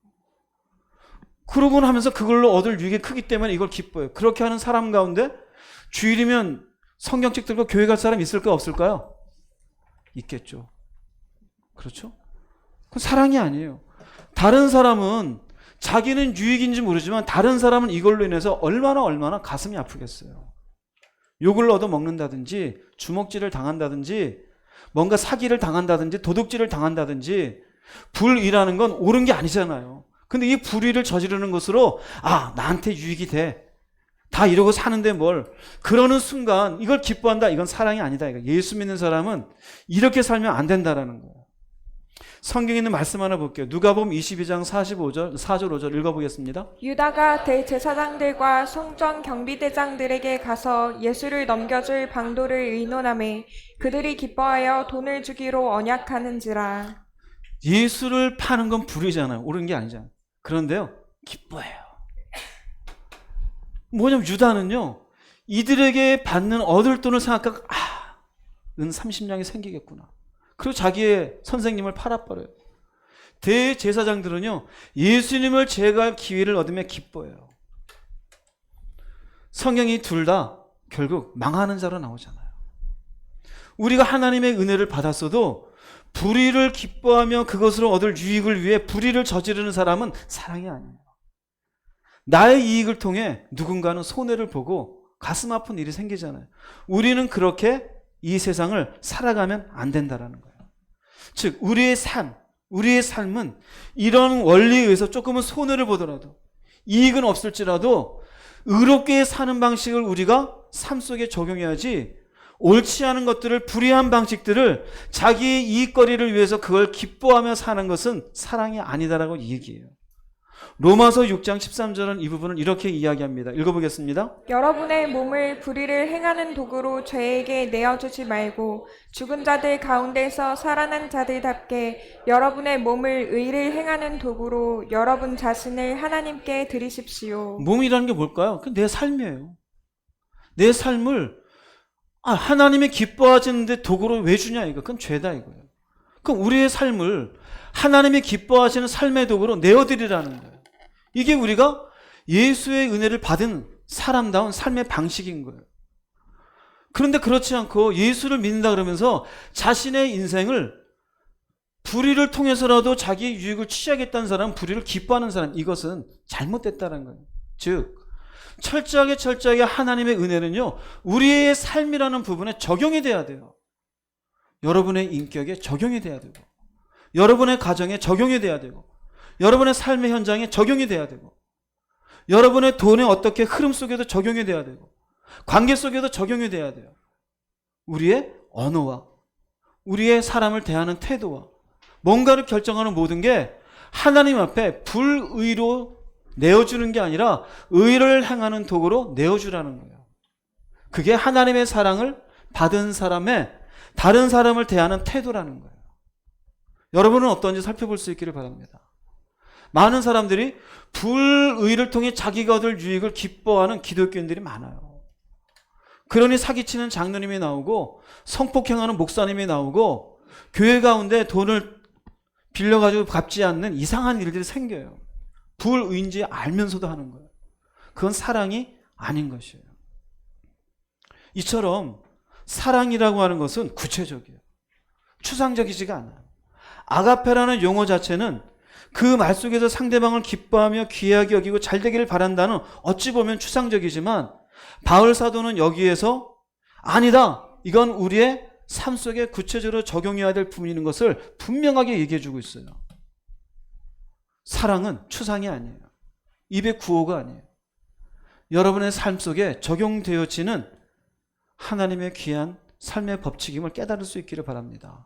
그러고는 하면서 그걸로 얻을 유익이 크기 때문에 이걸 기뻐해요. 그렇게 하는 사람 가운데 주일이면 성경책 들고 교회 갈 사람 있을까요, 없을까요? 있겠죠. 그렇죠? 그건 사랑이 아니에요. 다른 사람은 자기는 유익인지 모르지만 다른 사람은 이걸로 인해서 얼마나 가슴이 아프겠어요. 욕을 얻어먹는다든지 주먹질을 당한다든지 뭔가 사기를 당한다든지 도둑질을 당한다든지 불의라는 건 옳은 게 아니잖아요. 근데 이 불의를 저지르는 것으로 나한테 유익이 돼. 다 이러고 사는데 뭘. 그러는 순간 이걸 기뻐한다. 이건 사랑이 아니다. 예수 믿는 사람은 이렇게 살면 안 된다라는 거예요. 성경에 있는 말씀 하나 볼게요. 누가복음 22장 45절, 4절, 5절 읽어보겠습니다. 유다가 대제사장들과 성전 경비대장들에게 가서 예수를 넘겨줄 방도를 의논하매 그들이 기뻐하여 돈을 주기로 언약하는지라. 예수를 파는 건 불의잖아요. 옳은 게 아니잖아요. 그런데요, 기뻐해요. 뭐냐면 유다는요, 이들에게 받는 얻을 돈을 생각하고 은 30냥이 생기겠구나. 그리고 자기의 선생님을 팔아버려요. 대제사장들은요, 예수님을 제거할 기회를 얻으며 기뻐해요. 성경이 둘 다 결국 망하는 자로 나오잖아요. 우리가 하나님의 은혜를 받았어도 불의를 기뻐하며 그것으로 얻을 유익을 위해 불의를 저지르는 사람은 사랑이 아니에요. 나의 이익을 통해 누군가는 손해를 보고 가슴 아픈 일이 생기잖아요. 우리는 그렇게 이 세상을 살아가면 안 된다라는 거예요. 즉 우리의 삶은 이런 원리에 의해서 조금은 손해를 보더라도 이익은 없을지라도 의롭게 사는 방식을 우리가 삶 속에 적용해야지, 옳지 않은 것들을, 불의한 방식들을 자기의 이익거리를 위해서 그걸 기뻐하며 사는 것은 사랑이 아니다라고 얘기해요. 로마서 6장 13절은 이 부분을 이렇게 이야기합니다. 읽어보겠습니다. 여러분의 몸을 불의를 행하는 도구로 죄에게 내어주지 말고 죽은 자들 가운데서 살아난 자들답게 여러분의 몸을 의를 행하는 도구로 여러분 자신을 하나님께 드리십시오. 몸이라는 게 뭘까요? 그 내 삶이에요. 내 삶을 하나님이 기뻐하시는데 도구로 왜 주냐 이거. 그건 죄다 이거예요. 그럼 우리의 삶을 하나님이 기뻐하시는 삶의 도구로 내어드리라는 거예요. 이게 우리가 예수의 은혜를 받은 사람다운 삶의 방식인 거예요. 그런데 그렇지 않고 예수를 믿는다 그러면서 자신의 인생을 불의를 통해서라도 자기 유익을 취하겠다는 사람, 불의를 기뻐하는 사람, 이것은 잘못됐다는 거예요. 즉 철저하게 하나님의 은혜는요, 우리의 삶이라는 부분에 적용이 돼야 돼요. 여러분의 인격에 적용이 돼야 되고, 여러분의 가정에 적용이 돼야 되고, 여러분의 삶의 현장에 적용이 돼야 되고, 여러분의 돈의 어떻게 흐름 속에도 적용이 돼야 되고, 관계 속에도 적용이 돼야 돼요. 우리의 언어와 우리의 사람을 대하는 태도와 뭔가를 결정하는 모든 게 하나님 앞에 불의로 내어주는 게 아니라 의를 행하는 도구로 내어주라는 거예요. 그게 하나님의 사랑을 받은 사람의 다른 사람을 대하는 태도라는 거예요. 여러분은 어떤지 살펴볼 수 있기를 바랍니다. 많은 사람들이 불의를 통해 자기가 얻을 유익을 기뻐하는 기독교인들이 많아요. 그러니 사기치는 장로님이 나오고 성폭행하는 목사님이 나오고 교회 가운데 돈을 빌려가지고 갚지 않는 이상한 일들이 생겨요. 불의인지 알면서도 하는 거예요. 그건 사랑이 아닌 것이에요. 이처럼 사랑이라고 하는 것은 구체적이에요. 추상적이지가 않아요. 아가페라는 용어 자체는 그 말 속에서 상대방을 기뻐하며 귀하게 여기고 잘 되기를 바란다는 어찌 보면 추상적이지만 바울 사도는 여기에서 아니다, 이건 우리의 삶 속에 구체적으로 적용해야 될 부분인 것을 분명하게 얘기해 주고 있어요. 사랑은 추상이 아니에요. 입의 구호가 아니에요. 여러분의 삶 속에 적용되어지는 하나님의 귀한 삶의 법칙임을 깨달을 수 있기를 바랍니다.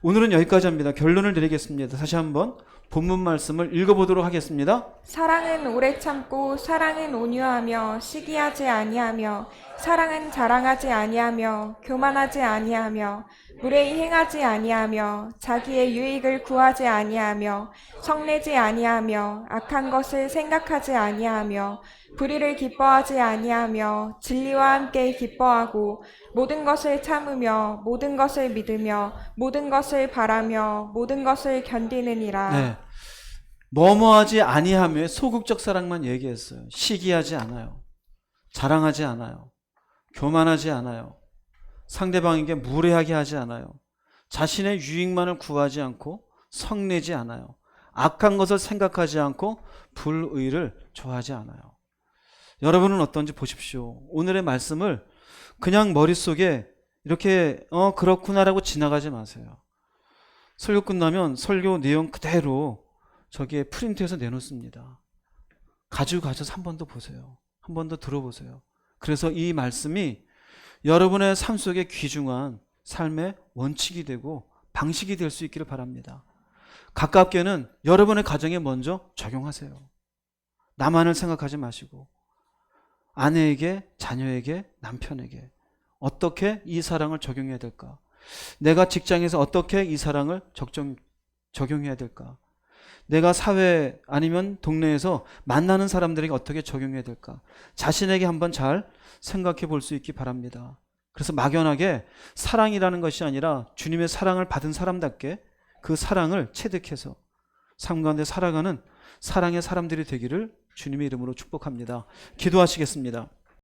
오늘은 여기까지 합니다. 결론을 내리겠습니다. 다시 한번 본문 말씀을 읽어보도록 하겠습니다. 사랑은 오래 참고 사랑은 온유하며 시기하지 아니하며 사랑은 자랑하지 아니하며 교만하지 아니하며 무례히 행하지 아니하며 자기의 유익을 구하지 아니하며 성내지 아니하며 악한 것을 생각하지 아니하며 불의를 기뻐하지 아니하며 진리와 함께 기뻐하고 모든 것을 참으며 모든 것을 믿으며 모든 것을 바라며 모든 것을 견디느니라. 네. 뭐뭐하지 아니하며 소극적 사랑만 얘기했어요. 시기하지 않아요. 자랑하지 않아요. 교만하지 않아요. 상대방에게 무례하게 하지 않아요. 자신의 유익만을 구하지 않고 성내지 않아요. 악한 것을 생각하지 않고 불의를 좋아하지 않아요. 여러분은 어떤지 보십시오. 오늘의 말씀을 그냥 머릿속에 이렇게 그렇구나라고 지나가지 마세요. 설교 끝나면 설교 내용 그대로 저기에 프린트해서 내놓습니다. 가지고 가셔서 한 번 더 보세요. 한 번 더 들어보세요. 그래서 이 말씀이 여러분의 삶 속에 귀중한 삶의 원칙이 되고 방식이 될 수 있기를 바랍니다. 가깝게는 여러분의 가정에 먼저 적용하세요. 나만을 생각하지 마시고 아내에게, 자녀에게, 남편에게 어떻게 이 사랑을 적용해야 될까? 내가 직장에서 어떻게 이 사랑을 적용해야 될까? 내가 사회 아니면 동네에서 만나는 사람들에게 어떻게 적용해야 될까? 자신에게 한번 잘 생각해 볼 수 있기 바랍니다. 그래서 막연하게 사랑이라는 것이 아니라 주님의 사랑을 받은 사람답게 그 사랑을 체득해서 삶 가운데 살아가는 사랑의 사람들이 되기를 주님의 이름으로 축복합니다. 기도하시겠습니다.